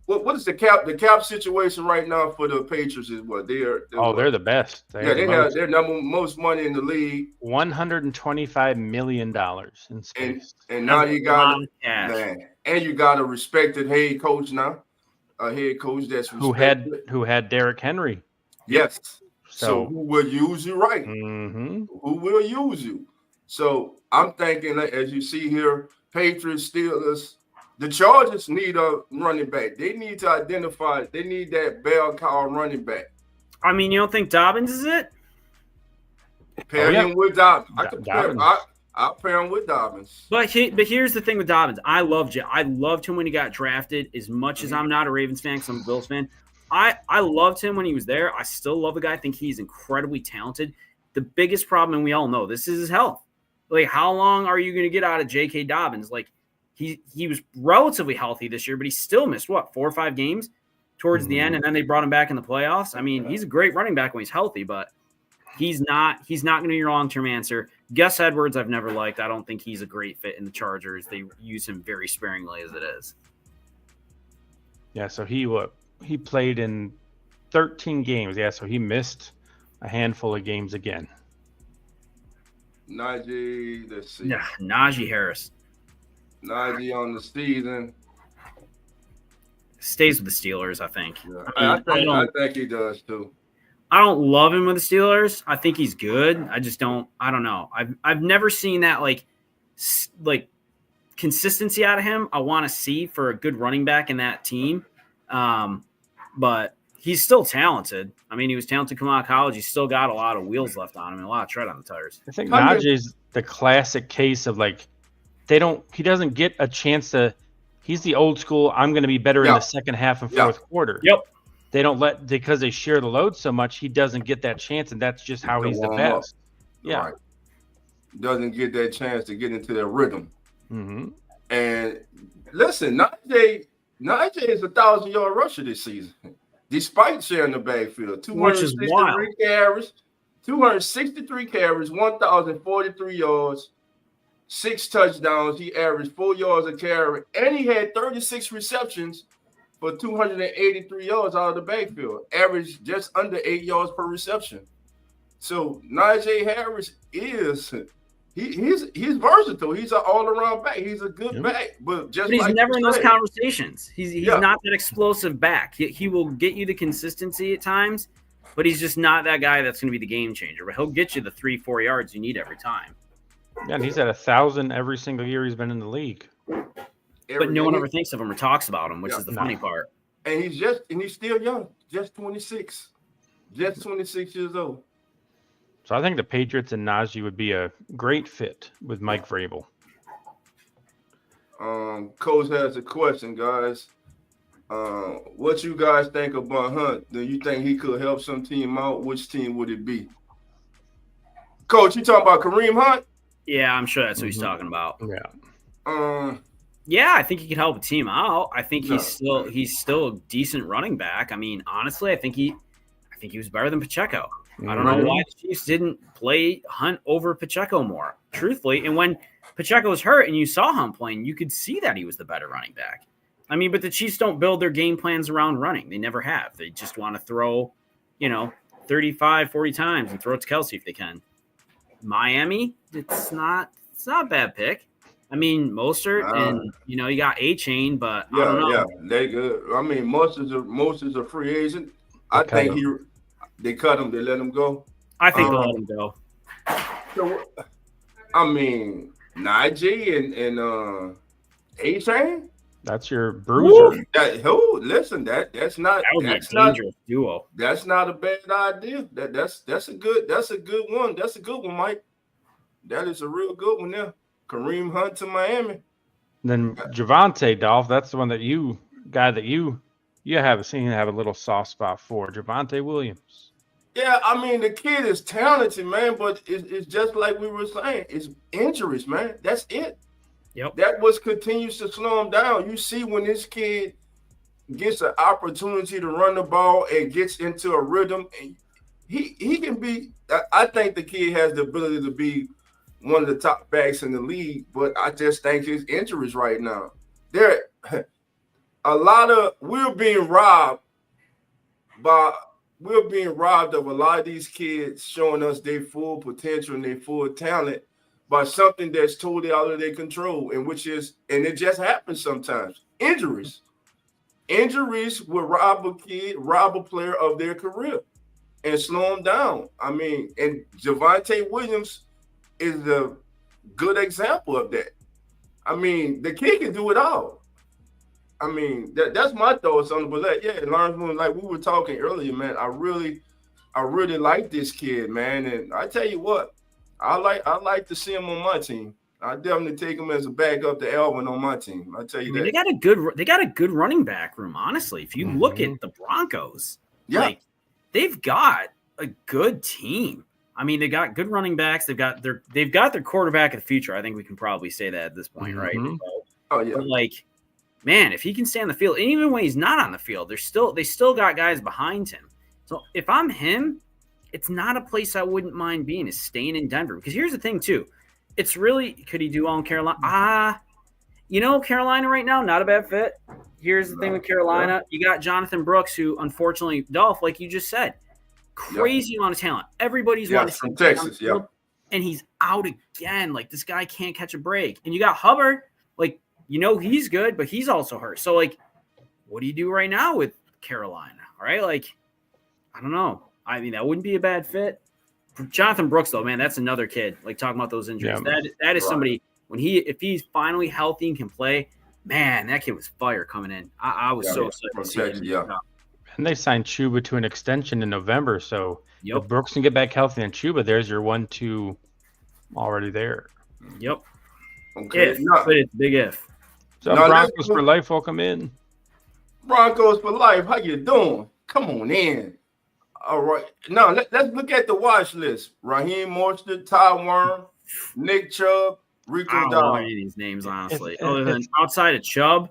what is the cap situation right now for the Patriots? Is what they're the best. They have their most money in the league, $125 million in space. And now you got you got a respected head coach now, a head coach that's respected. who had Derrick Henry. Yes. So who will use you right? Mm-hmm. Who will use you? So I'm thinking, as you see here, Patriots, Steelers, the Chargers need a running back. They need to identify. They need that bell cow running back. I mean, you don't think Dobbins is it? Pair him with Dobbins. I'll pair him with Dobbins. But here's the thing with Dobbins. I loved him when he got drafted. As much as I'm not a Ravens fan because I'm a Bills fan, I loved him when he was there. I still love the guy. I think he's incredibly talented. The biggest problem, and we all know this, is his health. Like, how long are you going to get out of J.K. Dobbins? Like, he was relatively healthy this year, but he still missed, 4 or 5 games towards the end, and then they brought him back in the playoffs. I mean, he's a great running back when he's healthy, but he's not going to be your long-term answer. Gus Edwards, I've never liked. I don't think he's a great fit in the Chargers. They use him very sparingly as it is. Yeah, so he played in 13 games. Yeah, so he missed a handful of games again. Najee, let's see. Yeah, Najee Harris. Najee on the season. Stays with the Steelers, I think. Yeah. I think he does too. I don't love him with the Steelers. I think he's good. I just don't. I don't know. I've never seen that like consistency out of him. I want to see for a good running back in that team. But he's still talented. I mean, he was talented coming out of college. He's still got a lot of wheels left on him and a lot of tread on the tires. I think Najee's the classic case of like he doesn't get a chance to. He's the old school. I'm going to be better in the second half and fourth quarter. Yep. They don't because they share the load so much. He doesn't get that chance, and that's just how he's the best. Yeah, right. Doesn't get that chance to get into their rhythm. Mm-hmm. And listen, Najee is a 1,000-yard rusher this season, despite sharing the backfield. 263 carries, 1,043 yards, 6 touchdowns. He averaged 4 yards a carry, and he had 36 receptions for 283 yards out of the backfield, averaged just under 8 yards per reception. So Najee Harris he's versatile. He's an all-around back. He's a good back, but he's never in those conversations. He's not that explosive back. He will get you the consistency at times, but he's just not that guy that's going to be the game changer. But he'll get you the 3-4 yards you need every time. Yeah, and he's at 1,000 every single year he's been in the league. But no one ever thinks of him or talks about him, which is the funny part. And he's still young, just 26. Just 26 years old. So I think the Patriots and Najee would be a great fit with Mike Vrabel. Coach has a question, guys. What you guys think about Hunt? Do you think he could help some team out? Which team would it be? Coach, you talking about Kareem Hunt? Yeah, I'm sure that's what he's talking about. Yeah. Yeah, I think he could help a team out. I think he's still a decent running back. I mean, honestly, I think he was better than Pacheco. I don't know why the Chiefs didn't play Hunt over Pacheco more, truthfully. And when Pacheco was hurt and you saw Hunt playing, you could see that he was the better running back. I mean, but the Chiefs don't build their game plans around running. They never have. They just want to throw, 35, 40 times and throw it to Kelsey if they can. Miami, it's not a bad pick. I mean, Mostert and you got A-Chain, but I don't know. Yeah, they good. I mean, Mostert's a free agent. I think they cut him. They let him go. I think they'll let him go. So, I mean, Najee and A-Chain. That's your bruiser. Listen, that's not. That would be a dangerous duo. That's not a bad idea. That's a good one. That's a good one, Mike. That is a real good one there. Kareem Hunt to Miami. Then Javonte, Dolph, that's the one that you have seen have a little soft spot for. Javonte Williams. Yeah, I mean, the kid is talented, man, but it's just like we were saying. It's injuries, man. That's it. Yep. That what continues to slow him down. You see when this kid gets an opportunity to run the ball and gets into a rhythm, and he can be – I think the kid has the ability to be one of the top backs in the league, but I just think his injuries right now. We're being robbed of a lot of these kids showing us their full potential and their full talent by something that's totally out of their control, and it just happens sometimes. Injuries will rob a player of their career and slow them down. I mean, and Javonte Williams is a good example of that. I mean, the kid can do it all. I mean, that's my thoughts on it. But Lawrence Moon, like we were talking earlier, man, I really like this kid, man. And I tell you what, I like to see him on my team. I definitely take him as a backup to Alvin on my team. I tell you that. They got a good running back room. Honestly, if you look at the Broncos, like they've got a good team. I mean, they got good running backs. They've got their quarterback of the future. I think we can probably say that at this point, right? So, oh yeah. But like, man, if he can stay on the field, and even when he's not on the field, they still got guys behind him. So if I'm him, it's not a place I wouldn't mind being, is staying in Denver. Because here's the thing too, it's really, could he do well in Carolina? Carolina right now, not a bad fit. Here's the thing with Carolina, you got Jonathan Brooks, who unfortunately, Dolph, like you just said, crazy amount of talent. Everybody's wanting to from Texas, and he's out again. Like, this guy can't catch a break. And you got Hubbard, like, he's good, but he's also hurt. So, like, what do you do right now with Carolina, right? Like, I don't know. I mean, that wouldn't be a bad fit. For Jonathan Brooks, though, man, that's another kid. Like, talking about those injuries. Yeah. That is somebody, if he's finally healthy and can play, man, that kid was fire coming in. I was so excited to see him. Yeah. And they signed Chuba to an extension in November, so if Brooks can get back healthy and Chuba, there's your 1-2 already there. Yep. Okay. But it's big if. So Broncos for life, welcome in. Broncos for life, how you doing? Come on in. All right. Now let's look at the watch list. Raheem Mostert, Ty Worm, Nick Chubb, Rico Dowdle. I don't know any of these names, honestly. Other than outside of Chubb.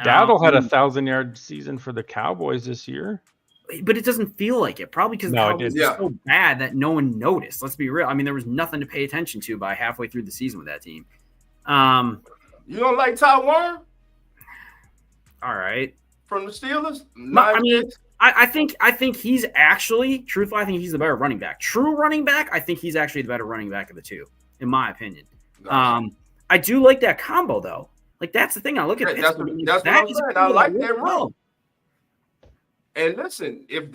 Dowdle had a 1,000-yard season for the Cowboys this year. But it doesn't feel like it. Probably because the Cowboys are so bad that no one noticed. Let's be real. I mean, there was nothing to pay attention to by halfway through the season with that team. You don't like Ty Worm? All right. From the Steelers? I mean, I think he's actually, truthfully, I think he's the better running back. True running back, I think he's actually the better running back of the two, in my opinion. Gotcha. I do like that combo, though. Like, that's the thing. I look at that's what I'm saying. I like that run. And listen, if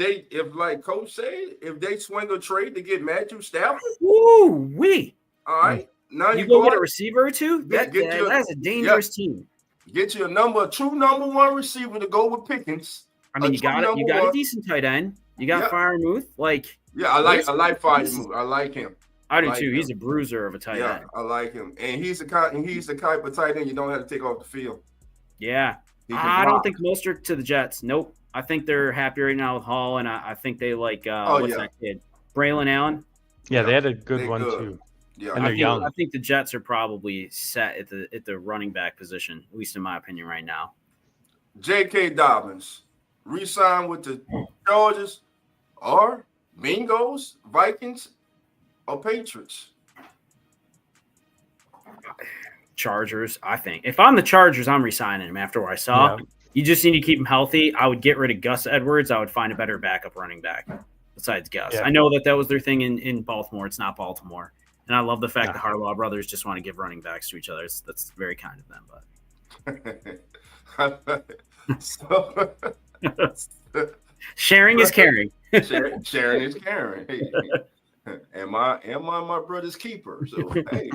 like Coach said, if they swing a trade to get Matthew Stafford, woo-wee. All right. Now you go get a receiver or two? That's a dangerous team. Get you a true number one receiver to go with Pickens. I mean, you got a decent tight end. You got Freiermuth. I like Freiermuth. I like him. I do too. He's a bruiser of a tight end. I like him, and he's the type of tight end you don't have to take off the field. Yeah, I don't think Mostert to the Jets. Nope. I think they're happy right now with Hall, and I think they like what's that kid, Braylon Allen. Yeah, they had a good one too. Yeah, and they're young. I think the Jets are probably set at the running back position, at least in my opinion, right now. J.K. Dobbins re-signed with the Chargers, or Bengals, Vikings, or Patriots. Chargers, I think. If I'm the Chargers, I'm re-signing him after what I saw. Yeah. You just need to keep him healthy. I would get rid of Gus Edwards. I would find a better backup running back besides Gus. Yeah. I know that was their thing in Baltimore. It's not Baltimore. And I love the fact that Harbaugh brothers just want to give running backs to each other. That's very kind of them. But sharing is caring. Sharing is caring. Hey. Am I my brother's keeper? So hey,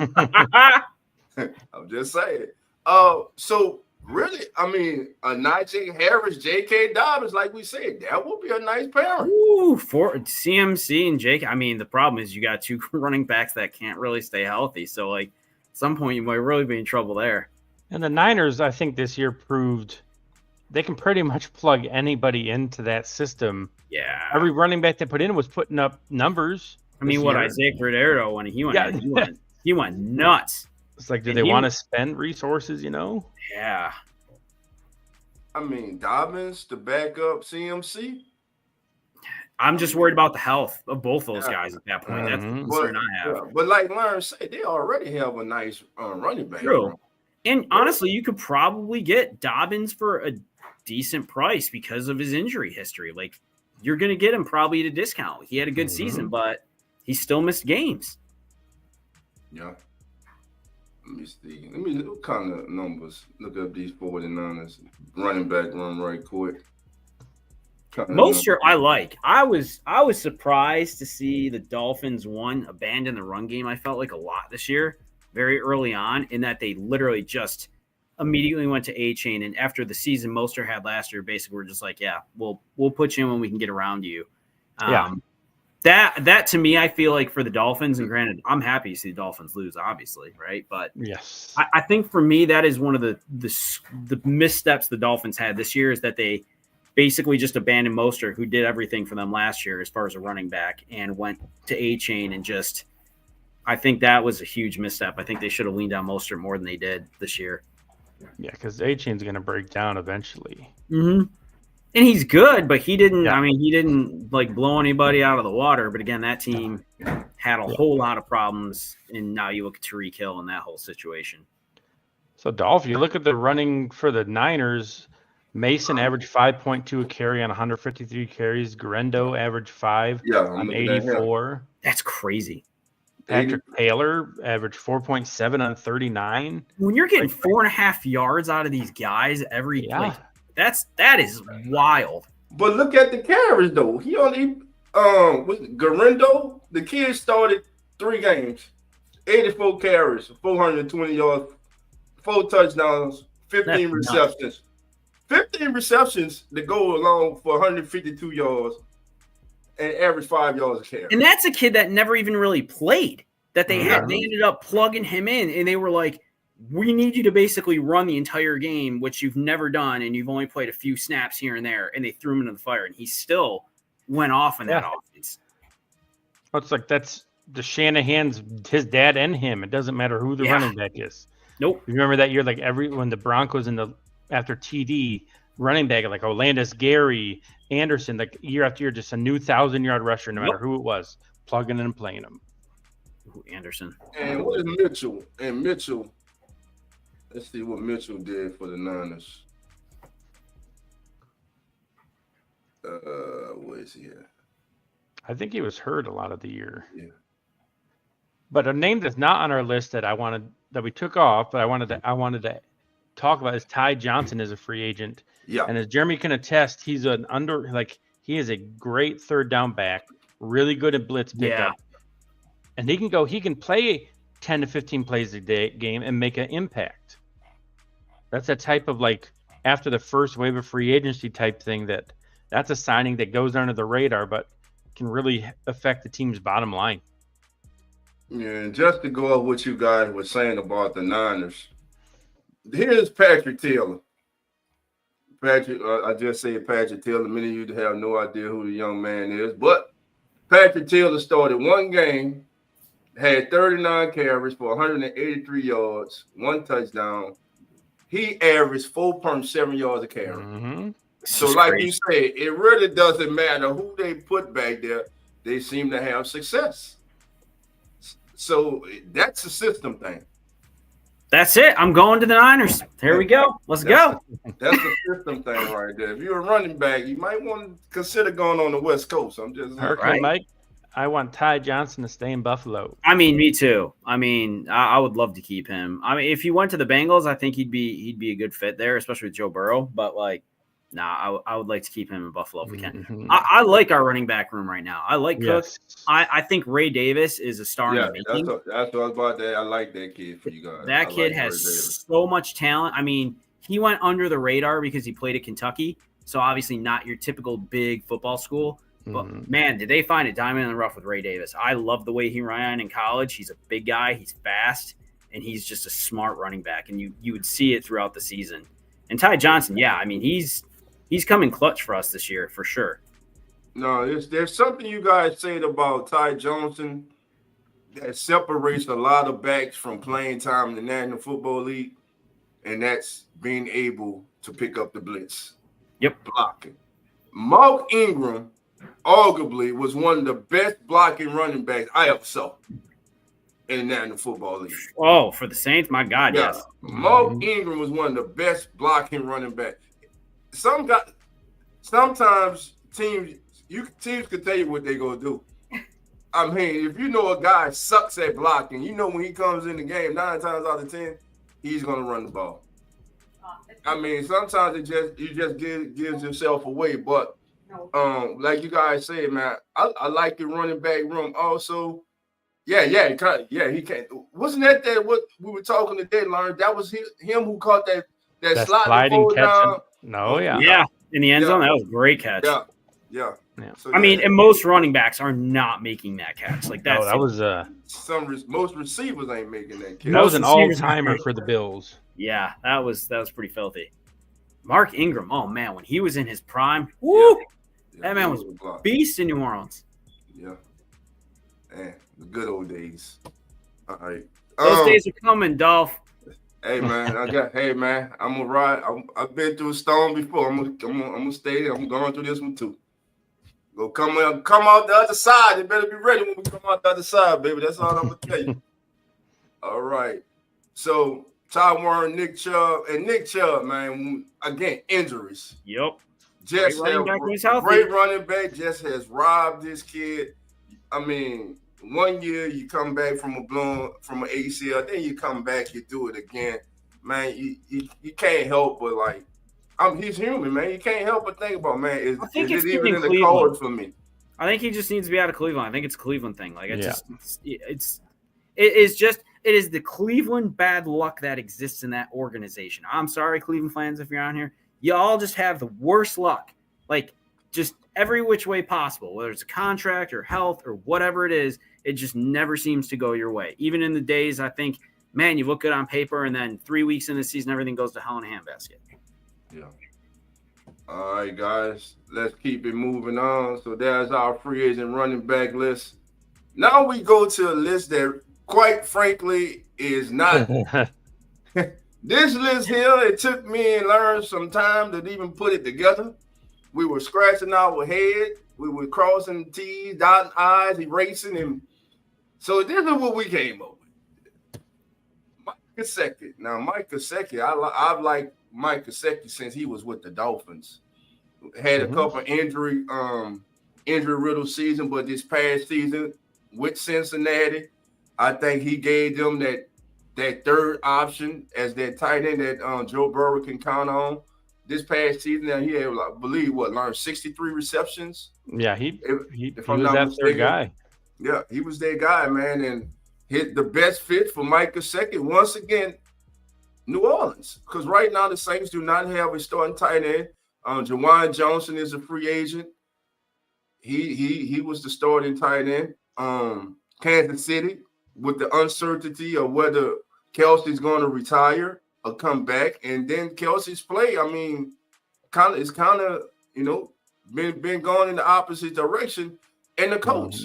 I'm just saying. So really, I mean, a Najee Harris, J.K. Dobbins, like we said, that would be a nice pairing. Ooh, for CMC and J.K. I mean, the problem is you got two running backs that can't really stay healthy. So, like, at some point you might really be in trouble there. And the Niners, I think, this year proved they can pretty much plug anybody into that system. Yeah. Every running back they put in was putting up numbers. I mean, Isaiah Cordero, when he went nuts. It's like, do they want to spend resources, Yeah. I mean, Dobbins to back up CMC. I'm just worried about the health of both those guys at that point. That's the concern I have. But like Lauren said, they already have a nice running back. True. And honestly, you could probably get Dobbins for a decent price because of his injury history. Like, you're going to get him probably at a discount. He had a good season, but he still missed games. Yeah. Let me see. What kind of numbers? Look up these 49ers running back run right quick. Mostert, I like. I was surprised to see the Dolphins abandon the run game. I felt like a lot this year, very early on, in that they literally just immediately went to A-chain, and after the season Mostert had last year, basically we're just like, yeah, we'll put you in when we can get around you. that to me, I feel like for the Dolphins, and granted, I'm happy to see the Dolphins lose, obviously, right? But yes, I think for me, that is one of the missteps the Dolphins had this year is that they basically just abandoned Mostert, who did everything for them last year as far as a running back, and went to A-Chain and just – I think that was a huge misstep. I think they should have leaned on Mostert more than they did this year. yeah, because A-Chain's going to break down eventually. Mm-hmm. And he's good, but he didn't. Yeah. I mean, he didn't like blow anybody out of the water. But again, that team had a whole lot of problems, and now you look at Tyreek Hill in that whole situation. So, Dolph, you look at the running for the Niners. Mason averaged 5.2 a carry on 153 carries. Guerrero averaged 5 on 84. That's crazy. Patrick Taylor averaged 4.7 on 39. When you're getting 4.5 yards out of these guys every play. That is wild. But look at the carries though. He only was Guerrero. The kid started 3 games, 84 carries, 420 yards, 4 touchdowns, 15 receptions. Nuts. 15 receptions that go along for 152 yards and average 5 yards a carry. And that's a kid that never even really played. That they had. They ended up plugging him in, and they were like, we need you to basically run the entire game, which you've never done, and you've only played a few snaps here and there, and they threw him into the fire, and he still went off in that offense. Well, it's like that's the Shanahan's, his dad and him. It doesn't matter who the running back is. Nope. You remember that year, like when the Broncos after TD, running back, like Olandis, Gary, Anderson, like year after year, just a new 1,000-yard rusher, no matter who it was, plugging in and playing him. Ooh, Anderson. And what is Mitchell? And Mitchell. Let's see what Mitchell did for the Niners. Where is he at? I think he was hurt a lot of the year. Yeah. But a name that's not on our list that we took off, but I wanted to talk about is Ty Johnson as a free agent. Yeah. And as Jeremy can attest, he's he is a great third down back, really good at blitz pickup. Yeah. And he can play 10 to 15 plays a game and make an impact. That's a type of after the first wave of free agency type thing that's a signing that goes under the radar, but can really affect the team's bottom line. Yeah, and just to go off what you guys were saying about the Niners, here's Patrick Taylor. I just said Patrick Taylor. Many of you have no idea who the young man is, but Patrick Taylor started 1 game, had 39 carries for 183 yards, 1 touchdown. He averaged 4.7 yards a carry. Mm-hmm. So like you said, it really doesn't matter who they put back there. They seem to have success. So that's a system thing. That's it. I'm going to the Niners. Here we go. Let's go. That's a system thing right there. If you're a running back, you might want to consider going on the West Coast. I'm just right. Mike. I want Ty Johnson to stay in Buffalo. I mean, me too. I mean, I would love to keep him. I mean, if he went to the Bengals, I think he'd be a good fit there, especially with Joe Burrow. But I would like to keep him in Buffalo if we can. Mm-hmm. I like our running back room right now. I like Cook. I think Ray Davis is a star in the making. That's what I was about to. I like that kid for you guys. That kid has so much talent. I mean, he went under the radar because he played at Kentucky, so obviously not your typical big football school. But, man, did they find a diamond in the rough with Ray Davis. I love the way he ran in college. He's a big guy. He's fast, and he's just a smart running back, and you would see it throughout the season. And Ty Johnson, I mean, he's coming clutch for us this year for sure. No, there's something you guys said about Ty Johnson that separates a lot of backs from playing time in the National Football League, and that's being able to pick up the blitz. Yep. Blocking. Mark Ingram arguably was one of the best blocking running backs I ever saw in the National Football League. Oh, for the Saints? My God, yes. Mark Ingram was one of the best blocking running backs. Sometimes teams can tell you what they're going to do. I mean, if you know a guy sucks at blocking, you know when he comes in the game, 9 times out of 10, he's going to run the ball. I mean, sometimes you just gives yourself away, but like you guys said, man, I like the running back room also. He can. Wasn't that what we were talking today, Lauren? That was him who caught that sliding catch. Down. No, yeah, in the end zone. That was a great catch. Yeah, Yeah. Yeah. So, I mean, and most running backs are not making that catch. Like that's that was most receivers ain't making that catch. that was Most an receivers all-timer aren't. for the Bills. Yeah, that was pretty filthy. Mark Ingram, oh man, when he was in his prime, woo, that man was a beast in New Orleans. Yeah. Man, the good old days. All right. Those days are coming, Dolph. Hey man, hey man, I'm gonna ride. I've been through a storm before. I'm gonna stay there. I'm going through this one too. Go come out the other side. You better be ready when we come out the other side, baby. That's all I'm gonna tell you. All right. So Ty Warren, Nick Chubb, man. Again, injuries. Yep. Great running back. Just has robbed this kid. I mean, 1 year you come back from an ACL, then you come back, you do it again. Man, you can't help but he's human, man. You can't help but think about, man, is it even in the cards for me? I think he just needs to be out of Cleveland. I think it's a Cleveland thing. Like it is the Cleveland bad luck that exists in that organization. I'm sorry, Cleveland fans, if you're on here. You all just have the worst luck. Like just every which way possible, whether it's a contract or health or whatever it is, it just never seems to go your way. Even in the days, I think, man, you look good on paper, and then 3 weeks in the season, everything goes to hell in a handbasket. Yeah. All right, guys, let's keep it moving on. So there's our free agent running back list. Now we go to a list that, quite frankly, is not. This list here, it took me and learned some time to even put it together. We were scratching our head. We were crossing T's, dotting I's, erasing him. So this is what we came up with. Mike Gesicki. Now, Mike Gesicki, I've liked Mike Gesicki since he was with the Dolphins. Had a couple injury riddled season, but this past season with Cincinnati, I think he gave them that third option as that tight end that Joe Burrow can count on. This past season, now he had, I believe, learned 63 receptions. Yeah, he was that third guy. Yeah, he was their guy, man, and hit the best fit for Mike Gesicki once again, New Orleans, because right now the Saints do not have a starting tight end. Jawan Johnson is a free agent. He was the starting tight end. Kansas City, with the uncertainty of whether Kelsey's going to retire or come back, and then Kelsey's play, I mean, it's kind of been going in the opposite direction. And the coach,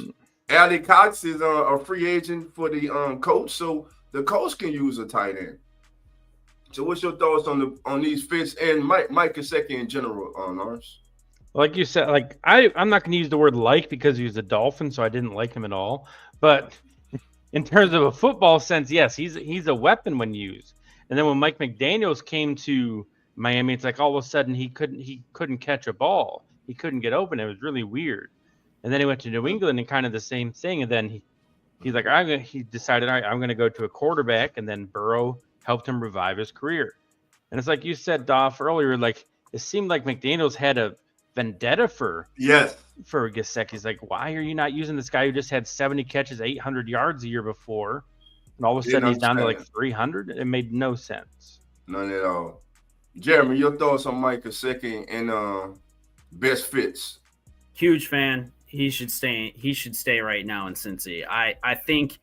Ali Cox, is a free agent for the coach, so the coach can use a tight end. So, what's your thoughts on these fits and Mike Gesicki in general, Lawrence? Like you said, I'm not going to use the word because he was a Dolphin, so I didn't like him at all. But in terms of a football sense, yes, he's a weapon when used. And then when Mike McDaniels came to Miami, it's like all of a sudden he couldn't catch a ball. He couldn't get open. It was really weird. And then he went to New England and kind of the same thing. And then he decided, all right, I'm going to go to a quarterback. And then Burrow helped him revive his career. And it's like you said, Dolph, earlier, like it seemed like McDaniels had a vendetta for Gesicki. He's like, why are you not using this guy who just had 70 catches, 800 yards a year before? And all of a sudden he's down to like 300. It made no sense. None at all. Jeremy, your thoughts on Mike Gesicki and best fits? Huge fan. He should stay. He should stay right now in Cincy. I think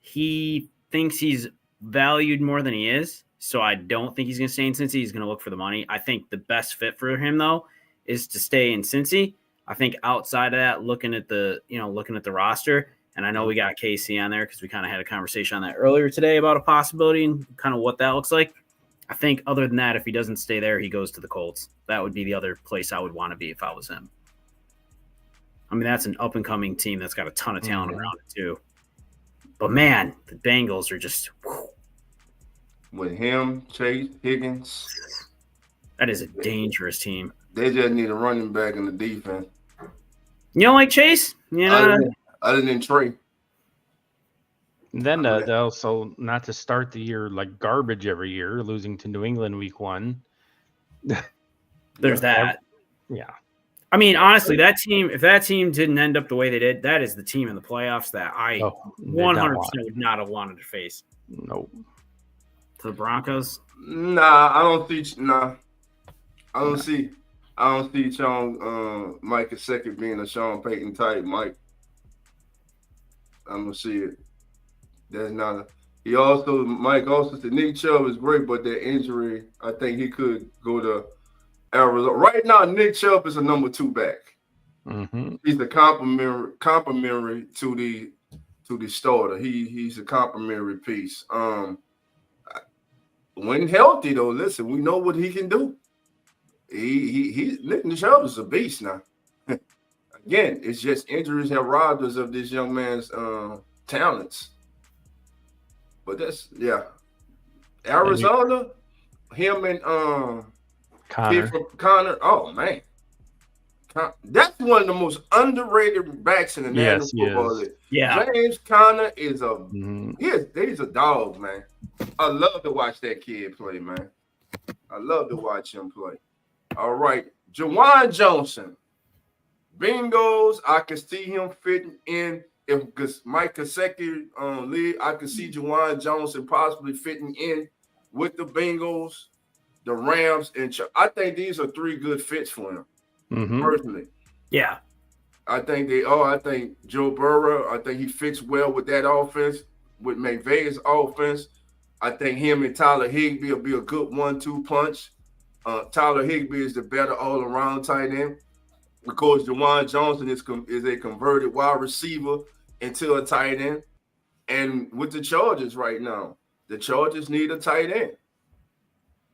he thinks he's valued more than he is. So I don't think he's going to stay in Cincy. He's going to look for the money. I think the best fit for him though is to stay in Cincy. I think outside of that, looking at the roster, and I know we got Casey on there because we kind of had a conversation on that earlier today about a possibility and kind of what that looks like. I think other than that, if he doesn't stay there, he goes to the Colts. That would be the other place I would want to be if I was him. I mean, that's an up-and-coming team that's got a ton of talent around it too. But, man, the Bengals are just whew. With him, Chase, Higgins. That is a dangerous team. They just need a running back in the defense. You don't like Chase? Yeah. Other than Trey. And then also not to start the year like garbage every year, losing to New England week 1. There's that. Yeah. I mean, honestly, that team, if that team didn't end up the way they did, that is the team in the playoffs that I 100% would not have wanted to face. Nope. To the Broncos? Nah, I don't think. Nah, I don't see. I don't see Mike Gesicki being a Sean Payton type. I'm gonna see it. That's not. Mike also said Nick Chubb is great, but that injury, I think he could go to Arizona. Right now, Nick Chubb is a number 2 back. Mm-hmm. He's the complementary to the starter. He's a complementary piece. When healthy though, listen, we know what he can do. Nick Chubb is a beast now. Again, it's just injuries have robbed us of this young man's talents. But that's Arizona, him and Connor. Oh man. That's one of the most underrated backs in the National Football League. Yeah, James Conner is he's a dog, man. I love to watch that kid play, man. I love to watch him play. All right, Juwan Johnson, Bengals. I can see him fitting in because Mike Gesicki lead. I can see Juwan Johnson possibly fitting in with the Bengals, the Rams, and I think these are 3 good fits for him. Personally, yeah, I think I think Joe Burrow. I think he fits well with that offense, with McVay's offense. I think him and Tyler Higbee will be a good 1-2 punch. Tyler Higbee is the better all-around tight end. Of course, Juwan Johnson is a converted wide receiver into a tight end. And with the Chargers right now, the Chargers need a tight end.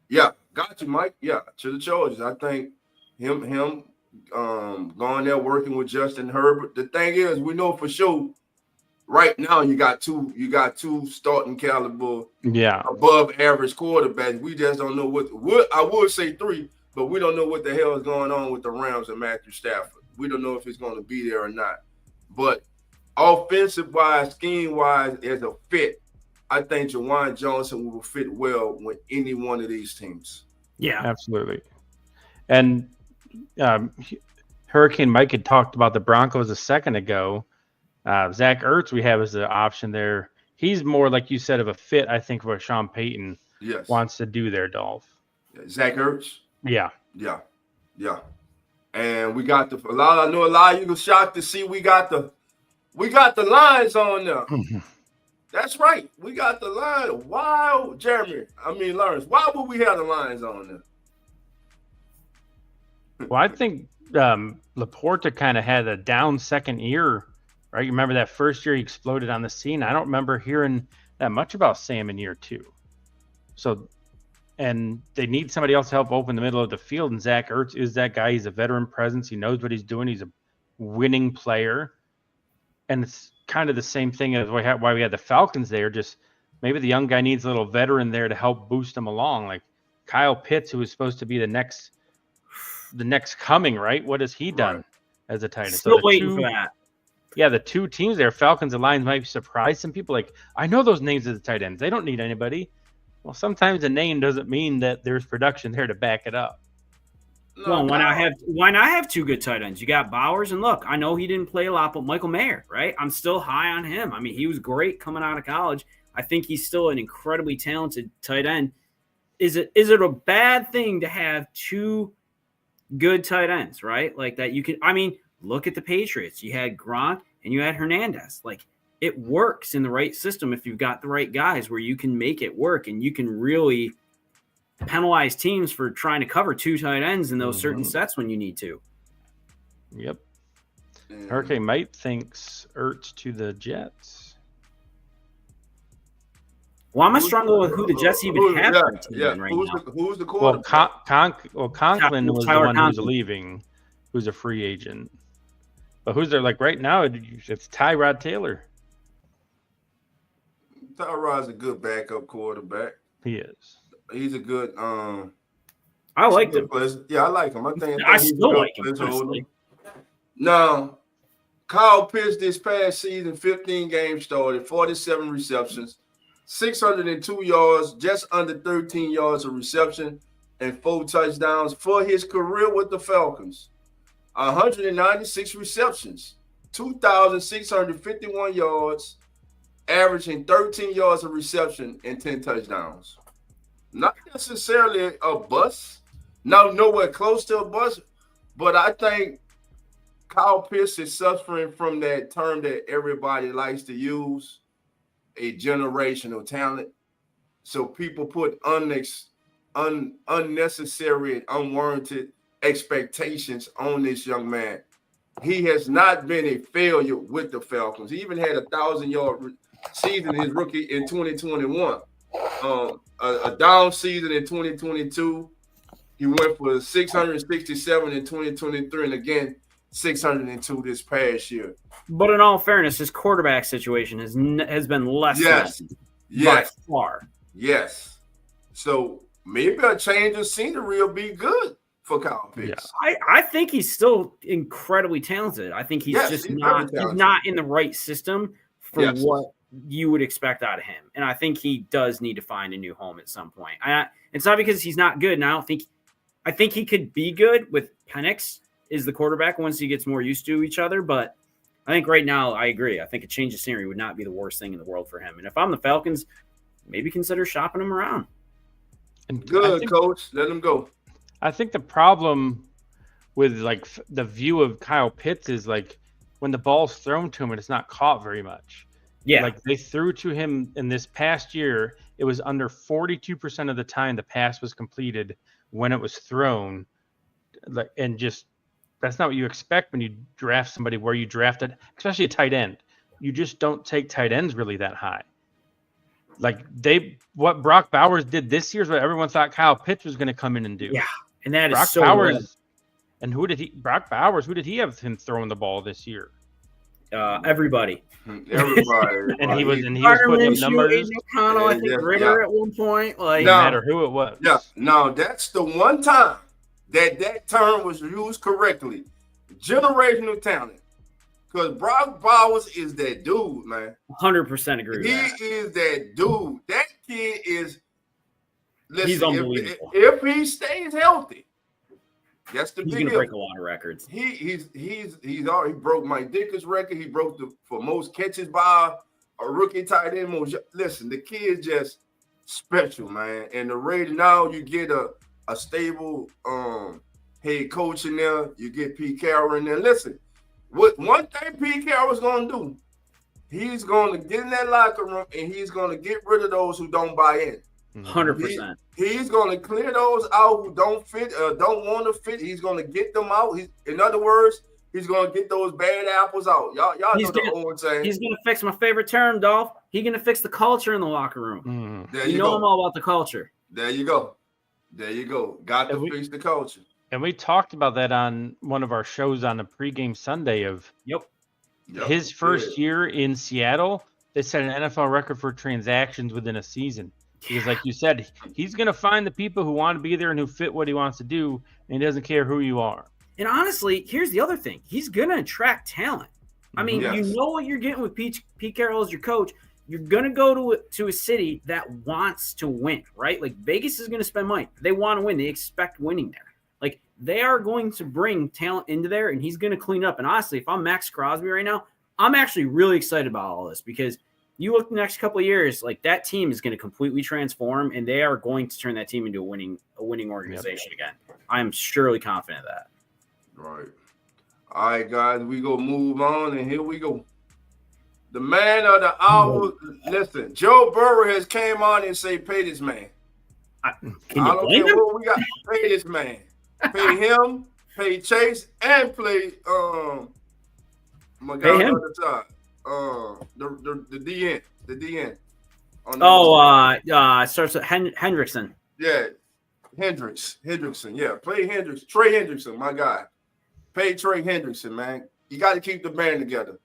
Yeah, got you, Mike. Yeah, to the Chargers. I think him going there working with Justin Herbert. The thing is, we know for sure right now you got two starting caliber, above average quarterbacks. We just don't know what I would say 3, but we don't know what the hell is going on with the Rams and Matthew Stafford. We don't know if he's going to be there or not. But offensive wise, scheme wise, as a fit, I think Juwan Johnson will fit well with any one of these teams. Yeah, absolutely. And Hurricane Mike had talked about the Broncos a second ago. Zach Ertz we have as the option there. He's more, like you said, of a fit, I think, for what Sean Payton wants to do there, Dolph. Zach Ertz? Yeah. And we got I know a lot of you were shocked to see we got the lines on there. That's right. We got the line. Wow, Lawrence, why would we have the lines on there? Well, I think Laporta kind of had a down second year, right? You remember that first year he exploded on the scene? I don't remember hearing that much about Sam in year 2. So, and they need somebody else to help open the middle of the field, and Zach Ertz is that guy. He's a veteran presence. He knows what he's doing. He's a winning player. And it's kind of the same thing as why we had the Falcons there. Just maybe the young guy needs a little veteran there to help boost him along. Like Kyle Pitts, who was supposed to be the next coming, right? What has he done as a tight end? Still waiting for that. Yeah, the 2 teams there, Falcons and Lions, might surprise some people. Like, I know those names as the tight ends. They don't need anybody. Well, sometimes a name doesn't mean that there's production there to back it up. Well, why not have 2 good tight ends? You got Bowers, and look, I know he didn't play a lot, but Michael Mayer, right? I'm still high on him. I mean, he was great coming out of college. I think he's still an incredibly talented tight end. Is it a bad thing to have 2 good tight ends, right? Like that you can, look at the Patriots. You had Gronk and you had Hernandez. Like, it works in the right system if you've got the right guys where you can make it work, and you can really penalize teams for trying to cover 2 tight ends in those certain sets when you need to. Yep. Hurricane Mike thinks Ertz to the Jets. Well, I'm struggling with who the Jets even have right now. Who's the quarterback? Conklin was the one who's leaving, who's a free agent. But who's there? Like right now, it's Tyrod Taylor. Tyrod's a good backup quarterback. He is. He's a good. I like him. Yeah, I like him. I still like him. Now, Kyle Pitts this past season, 15 games started, 47 receptions, 602 yards, just under 13 yards of reception, and 4 touchdowns for his career with the Falcons. 196 receptions, 2,651 yards, averaging 13 yards of reception and 10 touchdowns. Not necessarily a bust. Nowhere close to a bust, But I think Kyle Pitts is suffering from that term that everybody likes to use, a generational talent. So people put unnecessary and unwarranted expectations on this young man. He has not been a failure with the Falcons. He even had a 1,000-yard season his rookie in 2021. A down season in 2022. He went for 667 in 2023, and again 602 this past year. But in all fairness, his quarterback situation has been less than by far. Yes. So maybe a change of scenery will be good for Kyle Pitts. Yeah. I think he's still incredibly talented. I think he's not in the right system for what you would expect out of him. And I think he does need to find a new home at some point. It's not because he's not good, and I think he could be good with Penix is the quarterback once he gets more used to each other. But I think right now, I agree. I think a change of scenery would not be the worst thing in the world for him. And if I'm the Falcons, maybe consider shopping him around. Good, coach. Let him go. I think the problem with like the view of Kyle Pitts is like when the ball's thrown to him and it's not caught very much. Yeah. Like they threw to him in this past year, it was under 42% of the time the pass was completed when it was thrown. Like, and just that's not what you expect when you draft somebody where you drafted, especially a tight end. You just don't take tight ends really that high. Like what Brock Bowers did this year is what everyone thought Kyle Pitts was going to come in and do. Yeah, and that Brock is so Bowers. And Brock Bowers, who did he have him throwing the ball this year? Everybody. And he was putting up numbers. O'Connell, I think Ritter at one point. Like no matter who it was. Yeah, no, that's the one time that term was used correctly. Generational talent. Because Brock Bowers is that dude, man. 100% agree with that. He is that dude. That kid is, listen, he's unbelievable. If he stays healthy, that's the he's big going to break a lot of records. He broke Mike Dickens' record. He broke for most catches by a rookie tight end. Listen, the kid is just special, man. And the Raiders, now you get a stable head coach in there. You get Pete Carroll in there. Listen. What one thing Pete Carroll's going to do, he's going to get in that locker room and he's going to get rid of those who don't buy in. 100%. He's going to clear those out who don't fit, don't want to fit. He's going to get them out. In other words, he's going to get those bad apples out. Y'all know the old saying. He's going to fix my favorite term, Dolph. He's going to fix the culture in the locker room. There you go. know I'm all about the culture. There you go. Got to fix the culture. And we talked about that on one of our shows on the pregame Sunday of his first year in Seattle. They set an NFL record for transactions within a season. Because like you said, he's going to find the people who want to be there and who fit what he wants to do, and he doesn't care who you are. And honestly, here's the other thing. He's going to attract talent. I mean, you know what you're getting with Pete Carroll as your coach. You're going to go to a city that wants to win, right? Like Vegas is going to spend money. They want to win. They expect winning there. Like, they are going to bring talent into there, and he's going to clean up. And honestly, if I'm Max Crosby right now, I'm actually really excited about all this because you look the next couple of years, like that team is going to completely transform, and they are going to turn that team into a winning organization again. I'm surely confident of that. Right. All right, guys, we go move on, and here we go. The man of the hour. Listen, Joe Burrow has came on and say, pay this man. I don't care what we got. Pay this man. Pay him, pay Chase, and play my guy on the other side. The DN. The DN. It starts with Hendrickson. Yeah. Hendrickson. Yeah. Play Hendricks. Trey Hendrickson, my guy. Pay Trey Hendrickson, man. You got to keep the band together.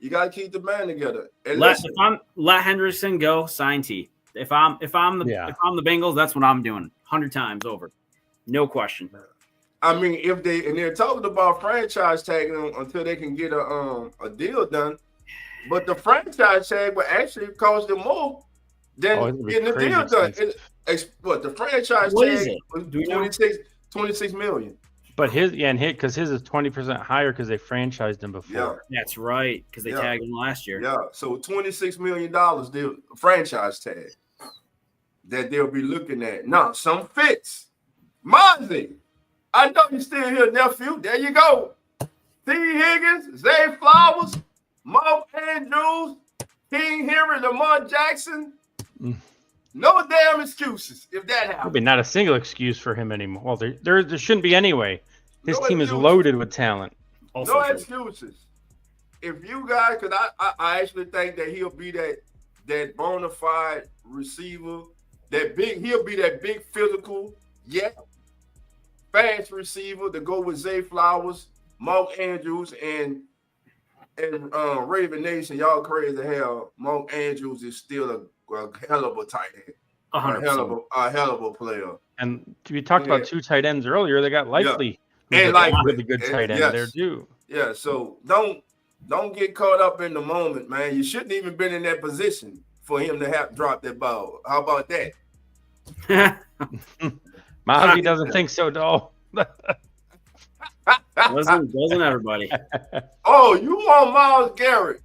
And let Hendrickson go, sign T. If I'm the Bengals, that's what I'm doing 100 times over. No question. I mean, they're talking about franchise tagging them until they can get a deal done, but the franchise tag will actually cost them more than getting the deal done. The franchise tag was 26 million. But his because his is 20% higher because they franchised him before. Yeah, that's right. Because they tagged him last year. Yeah, so $26 million the franchise tag that they'll be looking at. Now, some fits. Mozzie, I know you still here, nephew. There you go. T. Higgins, Zay Flowers, Mark Andrews, King Henry, Lamar Jackson. No damn excuses if that happens. Maybe not a single excuse for him anymore. Well, there shouldn't be anyway. His team is excuses. loaded with talent. No excuses. If you guys, because I actually think that he'll be that bona fide receiver, he'll be that big physical, fast receiver to go with Zay Flowers, Mark Andrews, and Raven Nation. Y'all crazy hell. Mark Andrews is still a hell of a tight end. 100%. A hell of a player. And we talked about 2 tight ends earlier. They got Likely. And Likely the good tight end there too. Yeah, so don't get caught up in the moment, man. You shouldn't even been in that position for him to have dropped that ball. How about that? Mozzie doesn't think so, though. Doesn't everybody? Oh, you want Myles Garrett?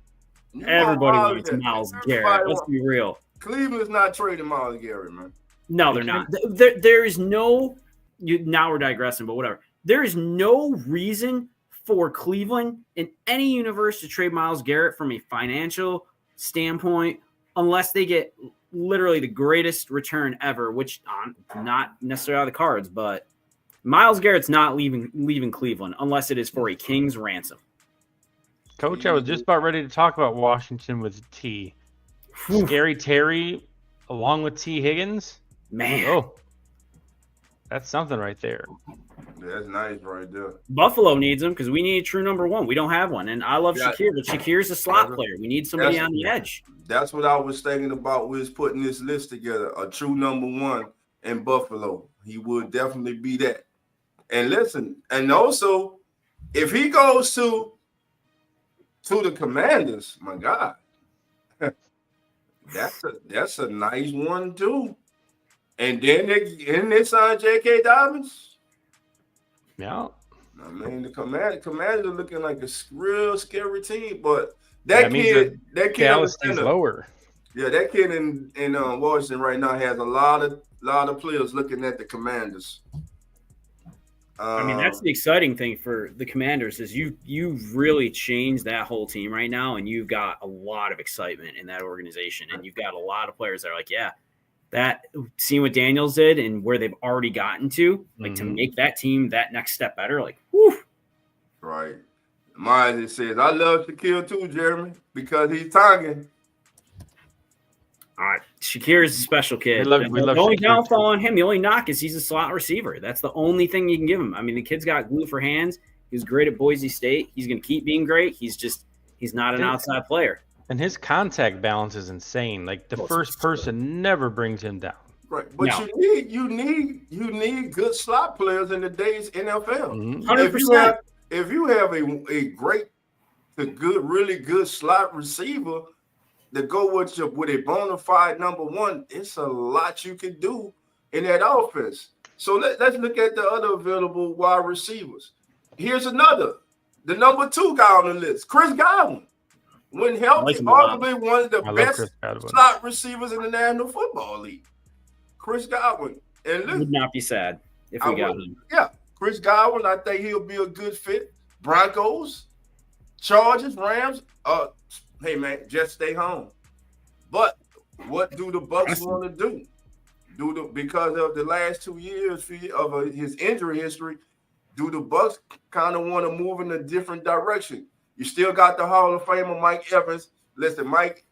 Everybody wants Myles Garrett. Let's be real. Cleveland's not trading Myles Garrett, man. No, they're not. There is no. Now we're digressing, but whatever. There is no reason for Cleveland in any universe to trade Myles Garrett from a financial standpoint, unless they get literally the greatest return ever, which not necessarily out of the cards, but Myles Garrett's not leaving Cleveland unless it is for a king's ransom. Coach, I was just about ready to talk about Washington with T. Scary Terry along with T. Higgins. Man. Oh, that's something right there. That's nice right there. Buffalo needs him because we need a true number one. We don't have one. And I love Shakir, but Shakir's a slot player. We need somebody on the edge. That's what I was thinking about with putting this list together. A true number one in Buffalo. He would definitely be that. And listen, and also, if he goes to the Commanders, my God, that's a nice one too. And then they signed J.K. Dobbins. Yeah. I mean, the Commanders are looking like a real scary team, but that kid Dallas stays lower. Yeah, that kid in Washington right now has a lot of players looking at the Commanders. I mean, that's the exciting thing for the Commanders is you've really changed that whole team right now, and you've got a lot of excitement in that organization, and you've got a lot of players that are like, yeah, that seeing what Daniels did and where they've already gotten to, like to make that team that next step better, like, whew. Right. Mine says, I love Shaquille too, Jeremy, because he's Tongan. All right. Shakir is a special kid. We love the only Shakir downfall on him, the only knock is he's a slot receiver. That's the only thing you can give him. I mean, the kid's got glue for hands. He was great at Boise State. He's going to keep being great. He's not an outside player. And his contact balance is insane. Like the first person never brings him down. Right, but you need good slot players in today's NFL. 100%. If you have a really good slot receiver to go with a bona fide number one, it's a lot you can do in that offense. So let's look at the other available wide receivers. Here's the number 2 guy on the list, Chris Godwin. When healthy, arguably one of the best slot receivers in the National Football League. Chris Godwin. And would not be sad if we got him. Yeah, Chris Godwin, I think he'll be a good fit. Broncos, Chargers, Rams. Hey man, just stay home. But what do the Bucks want to do? Because of the last 2 years of his injury history, do the Bucks kind of want to move in a different direction? You still got the Hall of Famer Mike Evans. Listen, Mike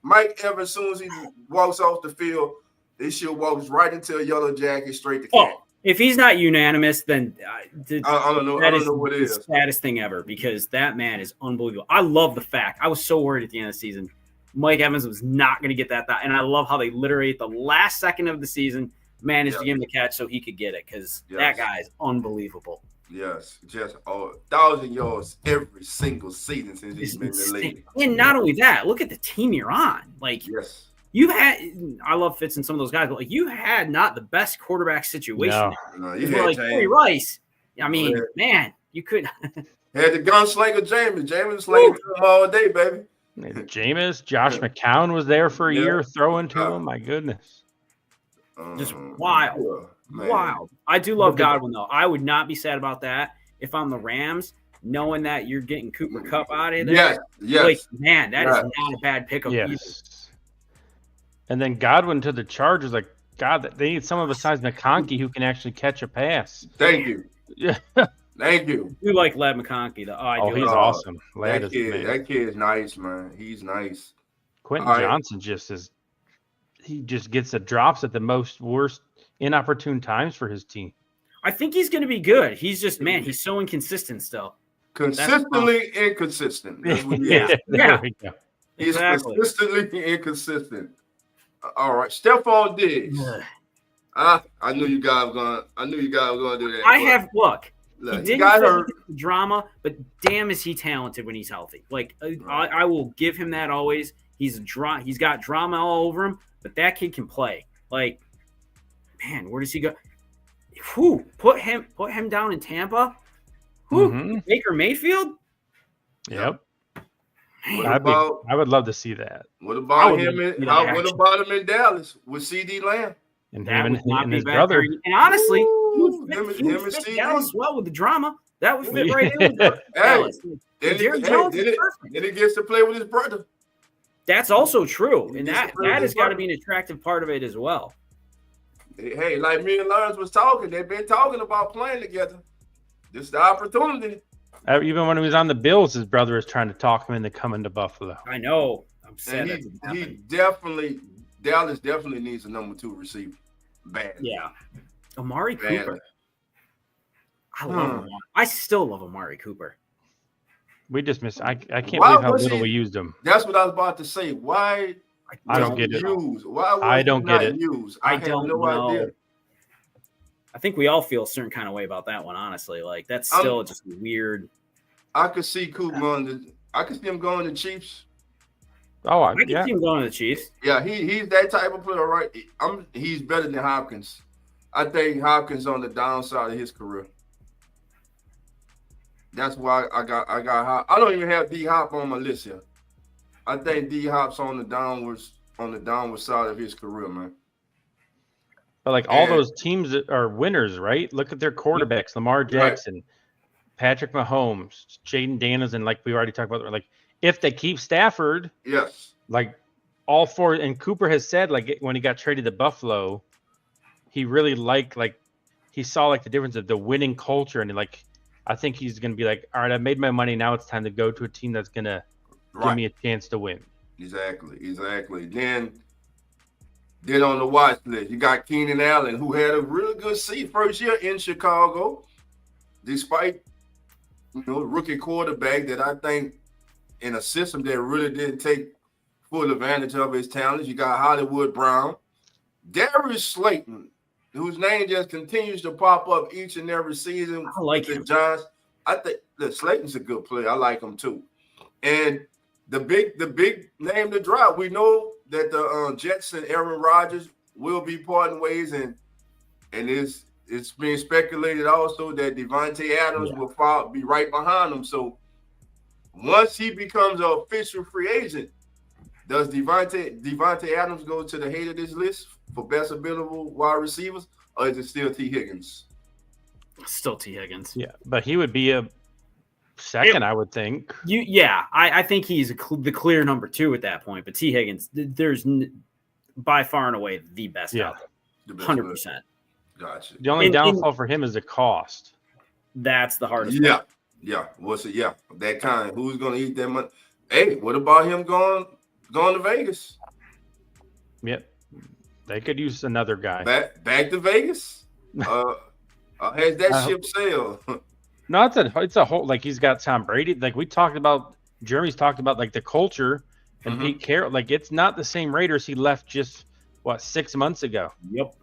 Evans, as soon as he walks off the field, they should walk right into a yellow jacket straight to camp. If he's not unanimous, then I don't know. I don't know what it is. The saddest thing ever because that man is unbelievable. I love the fact. I was so worried at the end of the season. Mike Evans was not going to get that. And I love how they literally at the last second of the season managed to give him the catch so he could get it because that guy is unbelievable. Yes, just 1,000 yards every single season since he's been in the league. And not only that, look at the team you're on. Like, you've had – I love Fitz and some of those guys, but, like, you had not the best quarterback situation. No, you had like Corey Rice. I mean, man, you could – had the gunslinger James. James slinging to him all day, baby. Jameis, Josh McCown was there for a year throwing to him. My goodness. Just wild. Man. wild. I do love Godwin, though. I would not be sad about that if I'm the Rams, knowing that you're getting Cooper Kupp out of there. Yes. Like, man, that is not a bad pickup either. And then Godwin to the Chargers, like, God, they need someone besides McConkey who can actually catch a pass. Thank you. Yeah. Thank you. You like Lad McConkey, though. He's awesome. That kid is nice, man. He's nice. Quentin Johnson he just gets the drops at the worst inopportune times for his team. I think he's going to be good. He's just, man, he's so inconsistent still. Consistently inconsistent. That's what he is. There we go. He's consistently inconsistent. All right, Stephon Diggs. I knew you guys were gonna do that. Look, he didn't got hurt. Drama, but damn, is he talented when he's healthy. Like, I will give him that always. He's got drama all over him, but that kid can play. Like, man, where does he go? Who put him down in Tampa? Who? Baker Mayfield? Yep. I would love to see that. What about him in Dallas with CD Lamb? And his brother. And honestly, him and CD Dallas well with the drama. That would fit right in. Then he gets to play with his brother. That's also true, and that has got to be an attractive part of it as well. Hey, like me and Lawrence was talking, they've been talking about playing together. This is the opportunity. Even when he was on the Bills, his brother was trying to talk him into coming to Buffalo. I know. I'm sad. Dallas definitely needs a number 2 receiver. Bad. Yeah. Amari Cooper. I love him. I still love Amari Cooper. We just missed. I can't believe how little we used him. That's what I was about to say. Why? I don't get it. Why I don't get it. I don't know. Idea. I think we all feel a certain kind of way about that one, honestly. Like, that's still just weird. I could see Coop I could see him going to Chiefs. Oh, I can see him going to the Chiefs. Yeah, he's that type of player, right? He's better than Hopkins. I think Hopkins on the downside of his career. That's why I got Hop. I don't even have D Hop on my list here. I think D Hop's on the downward side of his career, man. But like all those teams that are winners, right? Look at their quarterbacks: Lamar Jackson, Patrick Mahomes, Jaden Daniels, and like we already talked about, like if they keep Stafford, yes, like all 4. And Cooper has said, like when he got traded to Buffalo, he really he saw like the difference of the winning culture, and like I think he's going to be like, all right, I made my money. Now it's time to go to a team that's going to give me a chance to win. Exactly. Then on the watch list, you got Keenan Allen, who had a really good first year in Chicago, despite rookie quarterback that I think in a system that really didn't take full advantage of his talents. You got Hollywood Brown, Darius Slayton, whose name just continues to pop up each and every season. I like him. Giants. I think Slayton's a good player. I like him too. And the big name to drop, we know that the Jets and Aaron Rodgers will be parting ways, and it's being speculated also that Devontae Adams will be right behind him. So once he becomes an official free agent, does Devontae Adams go to the head of this list for best available wide receivers, or is it still T. Higgins? Still T. Higgins. Yeah, but he would be a second, I would think. I think he's the clear number 2 at that point. But T. Higgins, there's by far and away the best out there. 100%. Gotcha. The only downfall for him is the cost. That's the hardest. Yeah. What's it? Yeah, that kind. Who's going to eat that money? Hey, what about him going to Vegas? Yep. They could use another guy. Back to Vegas? Has that ship sailed? No, it's a whole, like he's got Tom Brady. Like we talked about, Jeremy's talked about like the culture and Pete Carroll. Like it's not the same Raiders he left just 6 months ago. Yep.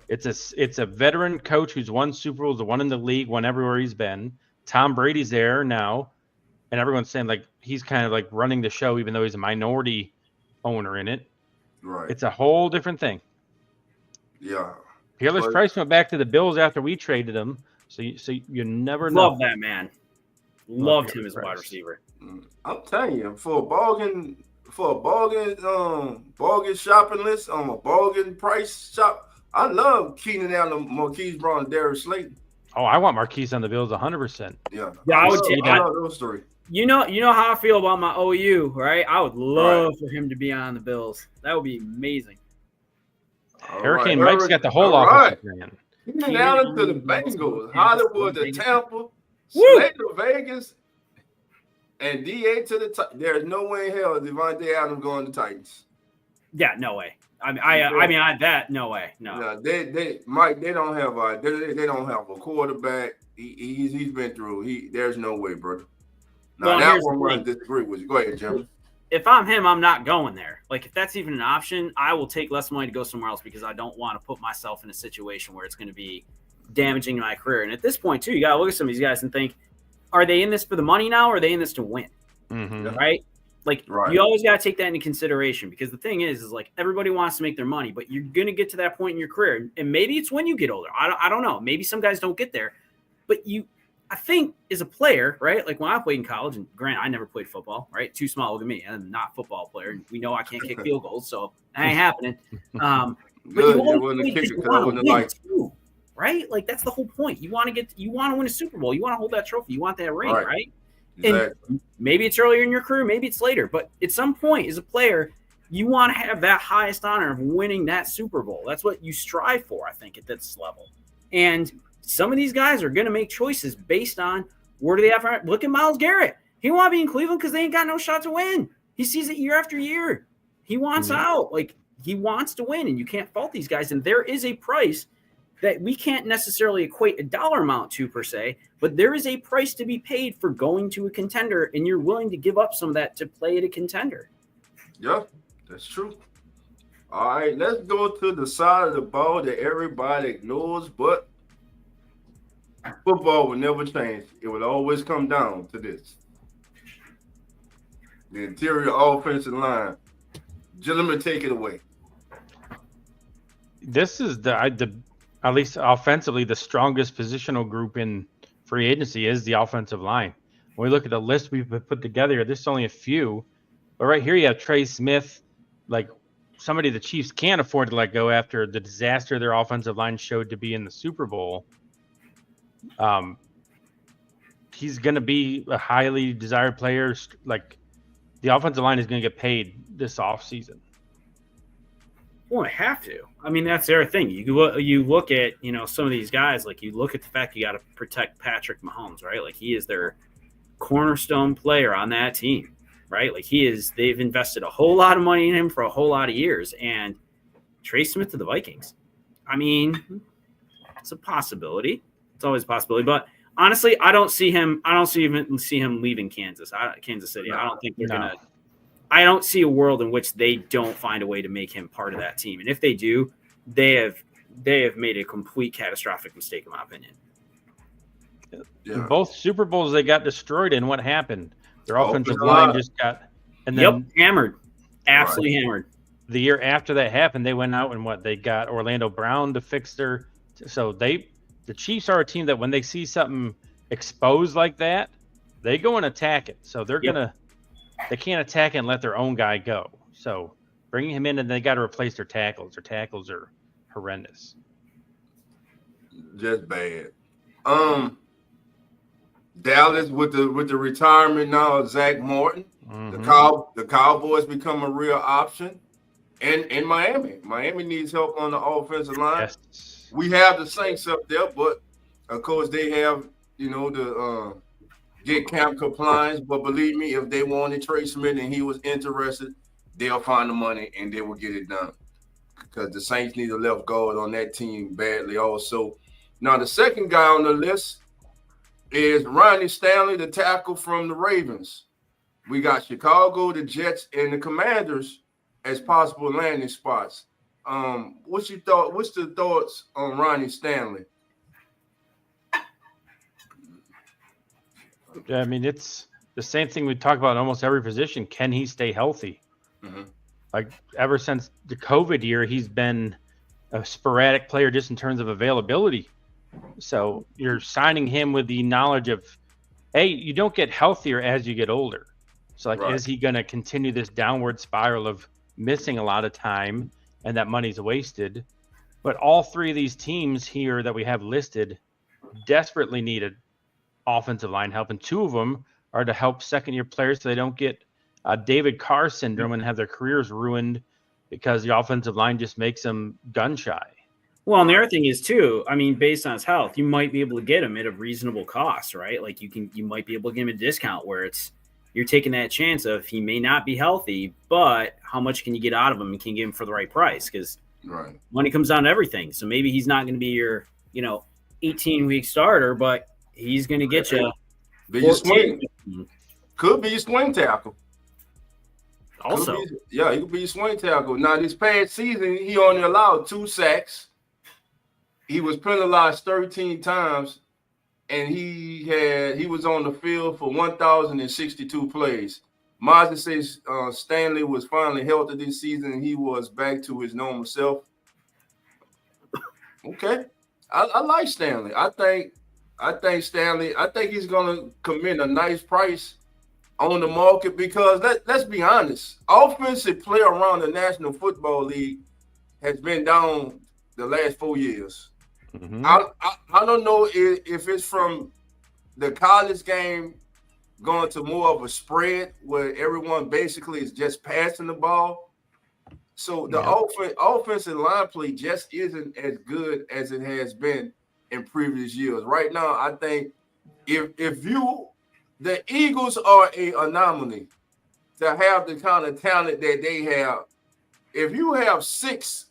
It's a veteran coach who's won Super Bowls, won in the league, won everywhere he's been. Tom Brady's there now, and everyone's saying like he's kind of like running the show, even though he's a minority owner in it. Right. It's a whole different thing. Yeah. Peerless Price went back to the Bills after we traded him. So you never know. Love that man. Loved him as a wide receiver. I'm telling you, for a bargain shopping list on a bargain price shop, I love Keenan Allen, Marquise Brown, Darius Slayton. Oh, I want Marquise on the Bills 100%. Yeah, I would take I that. love those three. You know how I feel about my OU, right? I would love for him to be on the Bills. That would be amazing. Hurricane Mike's got the whole offensive plan. Keenan Allen to the Bengals, Hollywood to Tampa, Slade to Vegas, and DA to the There's no way in hell Devontae Adams going to Titans. Yeah, no way. I mean, that no way. No. No, Mike, they don't have a quarterback. He's been through. There's no way, brother. Now that one I disagree with you. Go ahead, Jim. If I'm him, I'm not going there. Like, if that's even an option, I will take less money to go somewhere else because I don't want to put myself in a situation where it's going to be damaging my career. And at this point, too, you got to look at some of these guys and think, are they in this for the money now or are they in this to win? Mm-hmm. Right? Like, you always got to take that into consideration because the thing is like everybody wants to make their money, but you're going to get to that point in your career. And maybe it's when you get older. I don't know. Maybe some guys don't get there. But I think as a player, right? Like when I played in college, and granted, I never played football, right? Too small, look at me. I'm not a football player. And we know I can't kick field goals, so that ain't happening. But you want to win too, right? Like that's the whole point. You want to win a Super Bowl. You want to hold that trophy. You want that ring, right? Exactly. And maybe it's earlier in your career, maybe it's later. But at some point, as a player, you want to have that highest honor of winning that Super Bowl. That's what you strive for, I think, at this level. And some of these guys are going to make choices based on where do they have. Look at Myles Garrett. He want to be in Cleveland because they ain't got no shot to win. He sees it year after year. He wants out. Like, he wants to win, and you can't fault these guys. And there is a price that we can't necessarily equate a dollar amount to per se, but there is a price to be paid for going to a contender, and you're willing to give up some of that to play at a contender. Yeah, that's true. All right, let's go to the side of the ball that everybody ignores, but football will never change. It will always come down to this. The interior offensive line. Gentlemen, take it away. This is the at least offensively, the strongest positional group in free agency is the offensive line. When we look at the list we've put together, there's only a few. But right here you have Trey Smith, like somebody the Chiefs can't afford to let go after the disaster their offensive line showed to be in the Super Bowl. He's going to be a highly desired player. Like the offensive line is going to get paid this offseason. Well, I have to. I mean, that's their thing. You look at, some of these guys, like you look at the fact you got to protect Patrick Mahomes, right? Like he is their cornerstone player on that team, right? Like they've invested a whole lot of money in him for a whole lot of years. And Trey Smith to the Vikings. I mean, it's a possibility. It's always a possibility. But honestly, I don't see him leaving Kansas City. I don't think they're going to. I don't see a world in which they don't find a way to make him part of that team. And if they do, they have made a complete catastrophic mistake, in my opinion. Yeah. In both Super Bowls, they got destroyed. And what happened? Their offensive line just got hammered. Absolutely hammered. The year after that happened, they went out and they got Orlando Brown to fix their. So the Chiefs are a team that when they see something exposed like that, they go and attack it. So they're gonna. They can't attack and let their own guy go. So bringing him in, and they got to replace their tackles. Their tackles are horrendous. Just bad. Dallas with the retirement now of Zach Morton. Mm-hmm. The Cowboys become a real option. And in Miami. Miami needs help on the offensive line. Yes. We have the Saints up there, but of course they have, the get camp compliance, but believe me, if they wanted Trey Smith and he was interested, they'll find the money and they will get it done. Because the Saints need a left guard on that team badly also. Now, the second guy on the list is Ronnie Stanley, the tackle from the Ravens. We got Chicago, the Jets, and the Commanders as possible landing spots. What's the thoughts on Ronnie Stanley? I mean, it's the same thing we talk about in almost every position. Can he stay healthy? Mm-hmm. Like ever since the COVID year, he's been a sporadic player just in terms of availability. So you're signing him with the knowledge of, hey, you don't get healthier as you get older. So is he going to continue this downward spiral of missing a lot of time and that money's wasted? But all three of these teams here that we have listed desperately needed offensive line help, and two of them are to help second-year players so they don't get David Carr syndrome and have their careers ruined because the offensive line just makes them gun-shy. Well, and the other thing is too, I mean, based on his health, you might be able to get him at a reasonable cost, right? Like you might be able to give him a discount where you're taking that chance of he may not be healthy, but how much can you get out of him and can you get him for the right price? Because money comes down to everything. So maybe he's not going to be your, 18-week starter, but he's going to get you. Could be your swing tackle. Also, he could be your swing tackle. Now, this past season, he only allowed 2 sacks. He was penalized 13 times, and he was on the field for 1,062 plays. Mazda says Stanley was finally healthy this season, and he was back to his normal self. Okay, I like Stanley. I think Stanley. I think he's gonna commit a nice price on the market because let's be honest, offensive play around the National Football League has been down the last 4 years. Mm-hmm. I don't know if it's from the college game going to more of a spread where everyone basically is just passing the ball. So the offensive line play just isn't as good as it has been in previous years. Right now, I think if the Eagles are an anomaly to have the kind of talent that they have. If you have 6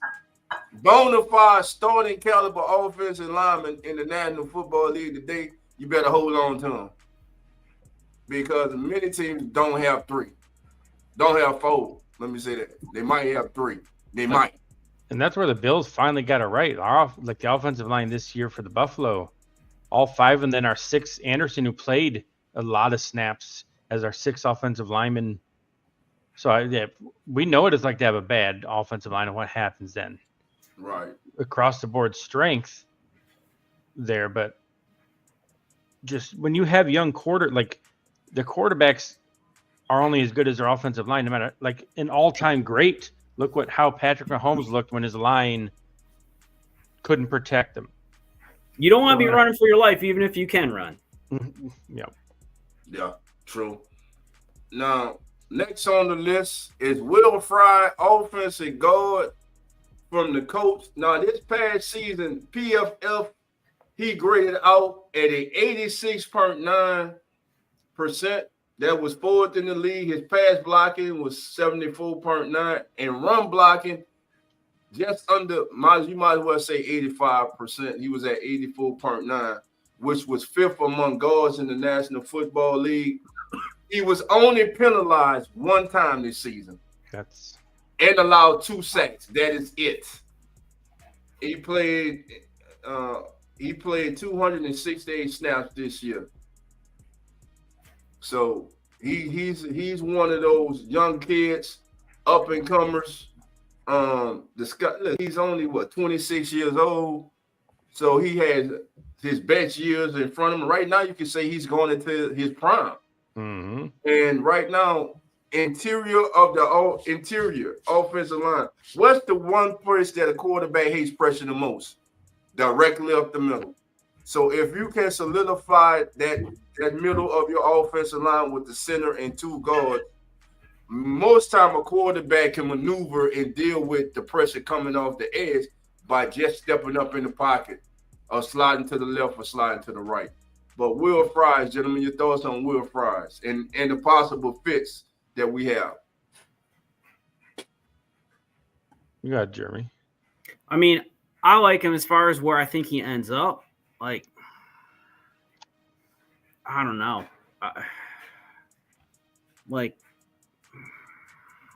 bona fide starting caliber offensive linemen in the National Football League today, you better hold on to them. Because many teams don't have 3, don't have 4. Let me say that. They might have 3. They might. And that's where the Bills finally got it right. Like the offensive line this year for the Buffalo, all 5, and then our 6th, Anderson, who played a lot of snaps as our 6th offensive lineman. So we know what it's like to have a bad offensive line and what happens then. Right. Across the board strength there, but just when you have young the quarterbacks are only as good as their offensive line, no matter like an all-time great. Look how Patrick Mahomes looked when his line couldn't protect him. You don't want to be running for your life, even if you can run. Yeah, true. Now, next on the list is Will Fry, offensive guard from the Colts. Now, this past season, PFF, he graded out at a 86.9%. That was 4th in the league. His pass blocking was 74.9, and run blocking just under, you might as well say 85%. He was at 84.9, which was 5th among guards in the National Football League. He was only penalized 1 time this season. And allowed 2 sacks. That is it. He played 268 snaps this year. So he's one of those young kids, up and comers. He's only 26 years old, so he has his best years in front of him. Right now, you can say he's going into his prime. Mm-hmm. And right now, interior offensive line. What's the one place that a quarterback hates pressure the most? Directly up the middle. So if you can solidify that middle of your offensive line with the center and 2 guards, most time a quarterback can maneuver and deal with the pressure coming off the edge by just stepping up in the pocket or sliding to the left or sliding to the right. But Will Fries, gentlemen, your thoughts on Will Fries and the possible fits that we have? You got it, Jeremy. I mean, I like him as far as where I think he ends up. Like, I don't know.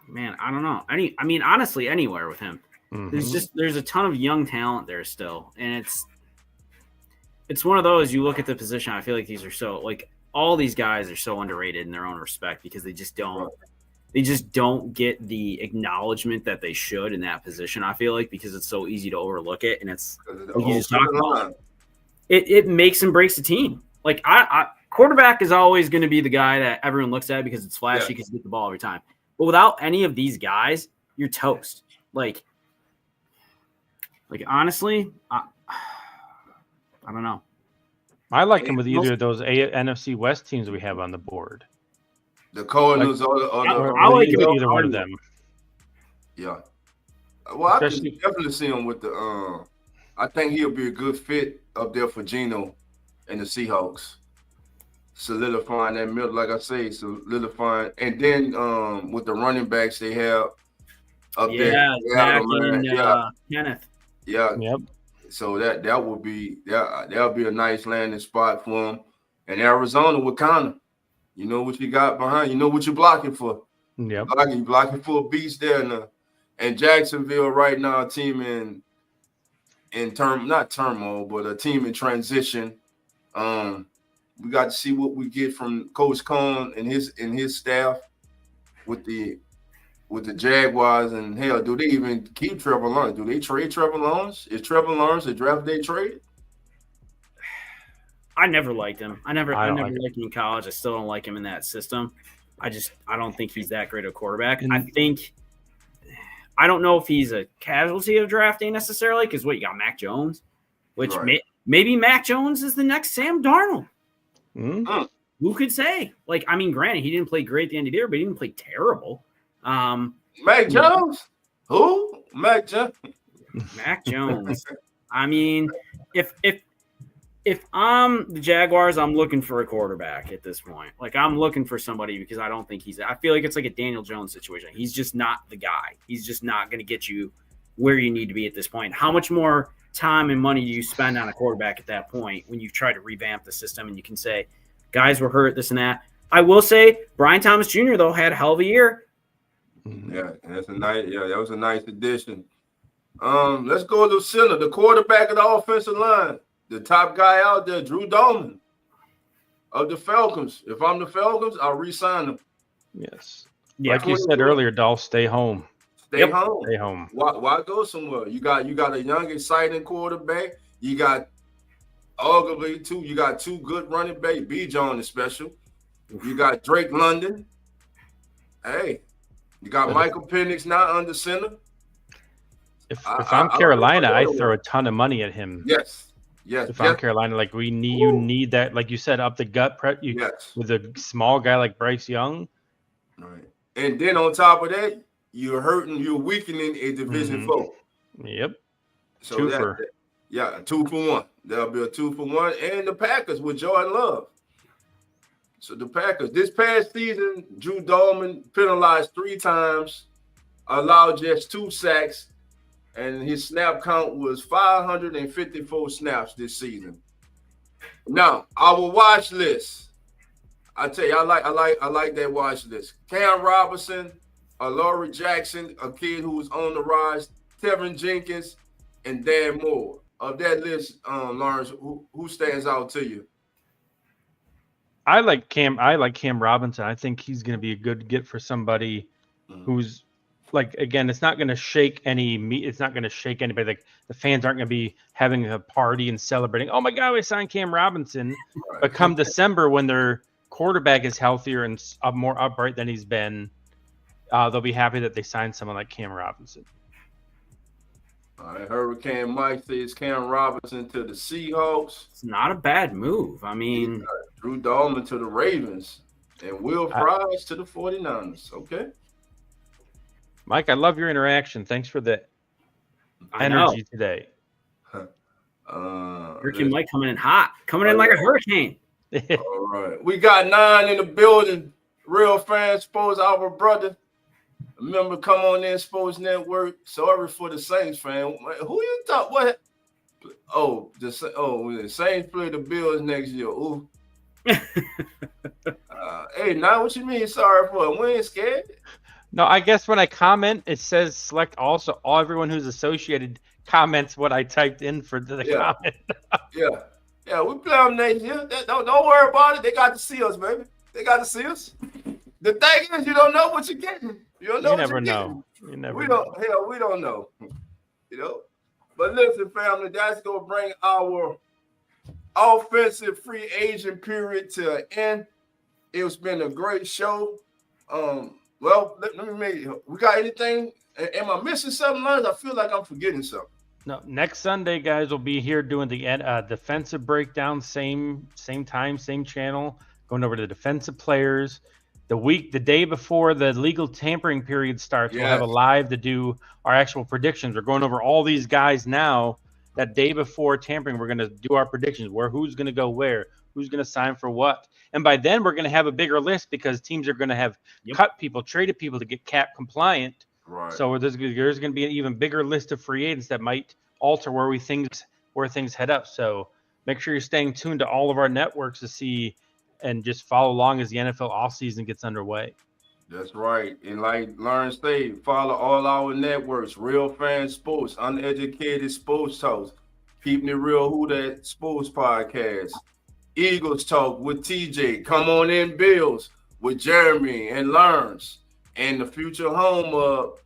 Man, I don't know. Honestly, anywhere with him. Mm-hmm. There's a ton of young talent there still, and it's one of those. You look at the position. I feel like these are so all these guys are so underrated in their own respect because they just don't get the acknowledgement that they should in that position. I feel like because it's so easy to overlook it, and it's like you just talked about. It makes and breaks the team. Like quarterback is always going to be the guy that everyone looks at because it's flashy because you get the ball every time. But without any of these guys, you're toast. Like Like, honestly, I don't know. I like him with either of those NFC West teams we have on the board. The Cardinals or the I like him either one of them. Yeah. Well, I Especially- can definitely see him with the. I think he'll be a good fit up there for Geno and the Seahawks, solidifying that middle, like I say, solidifying, and then with the running backs they have up there, Zach and Kenneth. Yeah. Yep. So that would be that'll be a nice landing spot for him. And Arizona with Connor, you know what you got behind, you know what you're blocking for. Yep. You're blocking for a beast there, and Jacksonville right now, a team not turmoil, but a team in transition. We got to see what we get from Coach Cohn and his staff with the Jaguars, and hell, do they even keep Trevor Lawrence? Do they trade Trevor Lawrence? Is Trevor Lawrence a draft day trade? I never liked him. I never like liked him in college. I still don't like him in that system. I don't think he's that great a quarterback. I don't know if he's a casualty of draft day necessarily, because you got Mac Jones, which maybe Mac Jones is the next Sam Darnold. Mm-hmm. Who could say? Like, I mean, granted, he didn't play great at the end of the year, but he didn't play terrible. Mac Jones? Who? Mac Jones? Mac Jones. I mean, if I'm the Jaguars, I'm looking for a quarterback at this point. Like, I'm looking for somebody because I don't think I feel like it's like a Daniel Jones situation. He's just not the guy. He's just not going to get you where you need to be at this point. How much more time and money do you spend on a quarterback at that point when you try to revamp the system and you can say, guys were hurt, this and that? I will say Brian Thomas Jr., though, had a hell of a year. Yeah, that was a nice addition. Let's go to center, the quarterback of the offensive line. The top guy out there, Drew Dolman of the Falcons. If I'm the Falcons, I'll re-sign him. Yes. Yeah. Like you said earlier, Dolph, stay home. Stay home. Stay home. Why go somewhere? You got a young, exciting quarterback. You got arguably two good running backs. B. John is special. You got Drake London. Hey, you got Michael Penix now under center. If I'm Carolina, I throw a ton of money at him. Yes. If I'm Carolina, like you need that, like you said, up the gut prep. With a small guy like Bryce Young. Right. And then on top of that, you're weakening a division foe. Yep. So 2 for 1. There'll be a 2 for 1. And the Packers with Jordan Love. So the Packers, this past season, Drew Dolman penalized 3 times, allowed just 2 sacks, and his snap count was 554 snaps this season. Now, our watch list. I tell you, I like that watch list. Cam Robinson, Laurie Jackson, a kid who was on the rise, Tevin Jenkins, and Dan Moore. Of that list, Lawrence, who stands out to you? I like Cam Robinson. I think he's going to be a good get for somebody who's, like, again, it's not going to shake anybody. Like, the fans aren't going to be having a party and celebrating. Oh my God, we signed Cam Robinson. Right. But come December, when their quarterback is healthier and more upright than he's been, they'll be happy that they signed someone like Cam Robinson. All right, Hurricane Mike says Cam Robinson to the Seahawks. It's not a bad move. I mean, Drew Dolman to the Ravens and Will Fries to the 49ers. Okay. Mike, I love your interaction. Thanks for the energy today. Hurricane Mike coming in hot, coming in like a hurricane. All right. We got 9 in the building. Real fans, Sports, our brother. Remember, come on in, Sports Network. Sorry for the Saints fan. Who you thought? What? The Saints play the Bills next year. Ooh. Hey, now what you mean sorry for? We ain't scared. No, I guess when I comment, it says select also. Everyone who's associated comments what I typed in for the comment. Yeah, we play them next year. Don't worry about it. They got to see us, baby. They got to see us. The thing is, you don't know what you're getting. You never know. We don't know. You know. But listen, family, that's gonna bring our offensive free agent period to an end. It's been a great show. Well, let me make. We got anything? Am I missing something, Lance? I feel like I'm forgetting something. No, next Sunday, guys, we'll be here doing the defensive breakdown. Same time, same channel. Going over the defensive players. The day before the legal tampering period starts, we'll have a live to do our actual predictions. We're going over all these guys now. That day before tampering, we're going to do our predictions. Who's going to go where, who's going to sign for what, and by then we're going to have a bigger list because teams are going to have cut people, traded people to get cap compliant. Right. So there's going to be an even bigger list of free agents that might alter where things head up. So make sure you're staying tuned to all of our networks to see and just follow along as the NFL offseason gets underway. That's right. And like Lauren said, follow all our networks: Real Fan Sports, Uneducated Sports Talks, Keeping It Real Who That Sports Podcast, Eagles Talk with TJ, Come On In Bills with Jeremy and Lawrence, and the future home of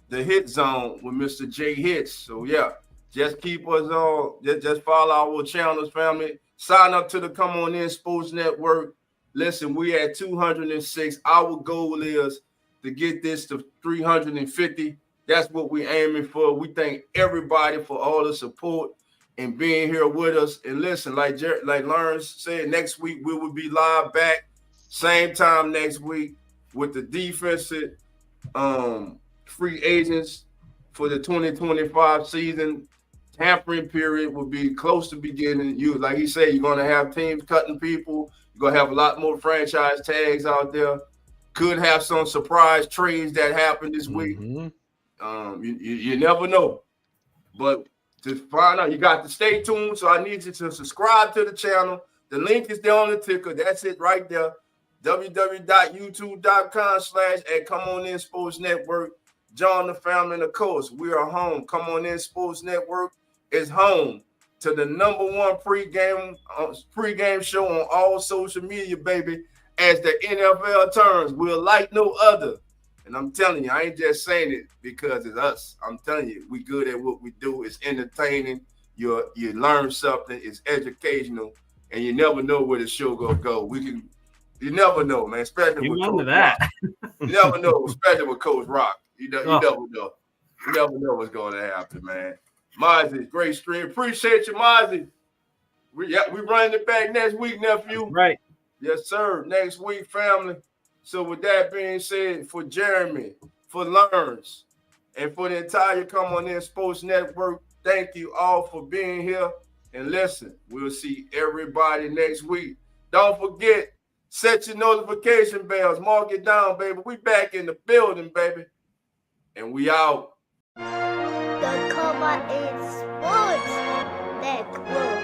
the Hit Zone with Mr. J Hits. So yeah, just keep us on. Just follow our channels, family. Sign up to the Come On In Sports Network. Listen, we at 206. Our goal is to get this to 350. That's what we're aiming for. We thank everybody for all the support and being here with us. And listen, like Lawrence said, next week we will be live back, same time next week with the defensive free agents for the 2025 season. Tampering period will be close to beginning. Like he said, you're going to have teams cutting people. You're going to have a lot more franchise tags out there. Could have some surprise trades that happen this week. You never know. But to find out, you got to stay tuned. So I need you to subscribe to the channel. The link is there on the ticker. That's it right there. www.youtube.com/@ComeOnInSportsNetwork. John, the family, and of course, we are home. Come On In Sports Network is home to the #1 pregame show on all social media, baby. As the NFL turns, we're like no other. And I'm telling you, I ain't just saying it because it's us. I'm telling you, we good at what we do. It's entertaining. You learn something. It's educational, and you never know where the show gonna go. You never know, man. Especially with Coach Rock. You never know, especially with Coach Rock. You never know. You never know what's going to happen, man. Mozzie, great stream. Appreciate you, Mozzie. We running it back next week, nephew. That's right. Yes, sir. Next week, family. So with that being said, for Jeremy, for Lawrence, and for the entire Come On In Sports Network, thank you all for being here. And listen, we'll see everybody next week. Don't forget, set your notification bells. Mark it down, baby. We back in the building, baby. And we out. The Come On In Sports Network.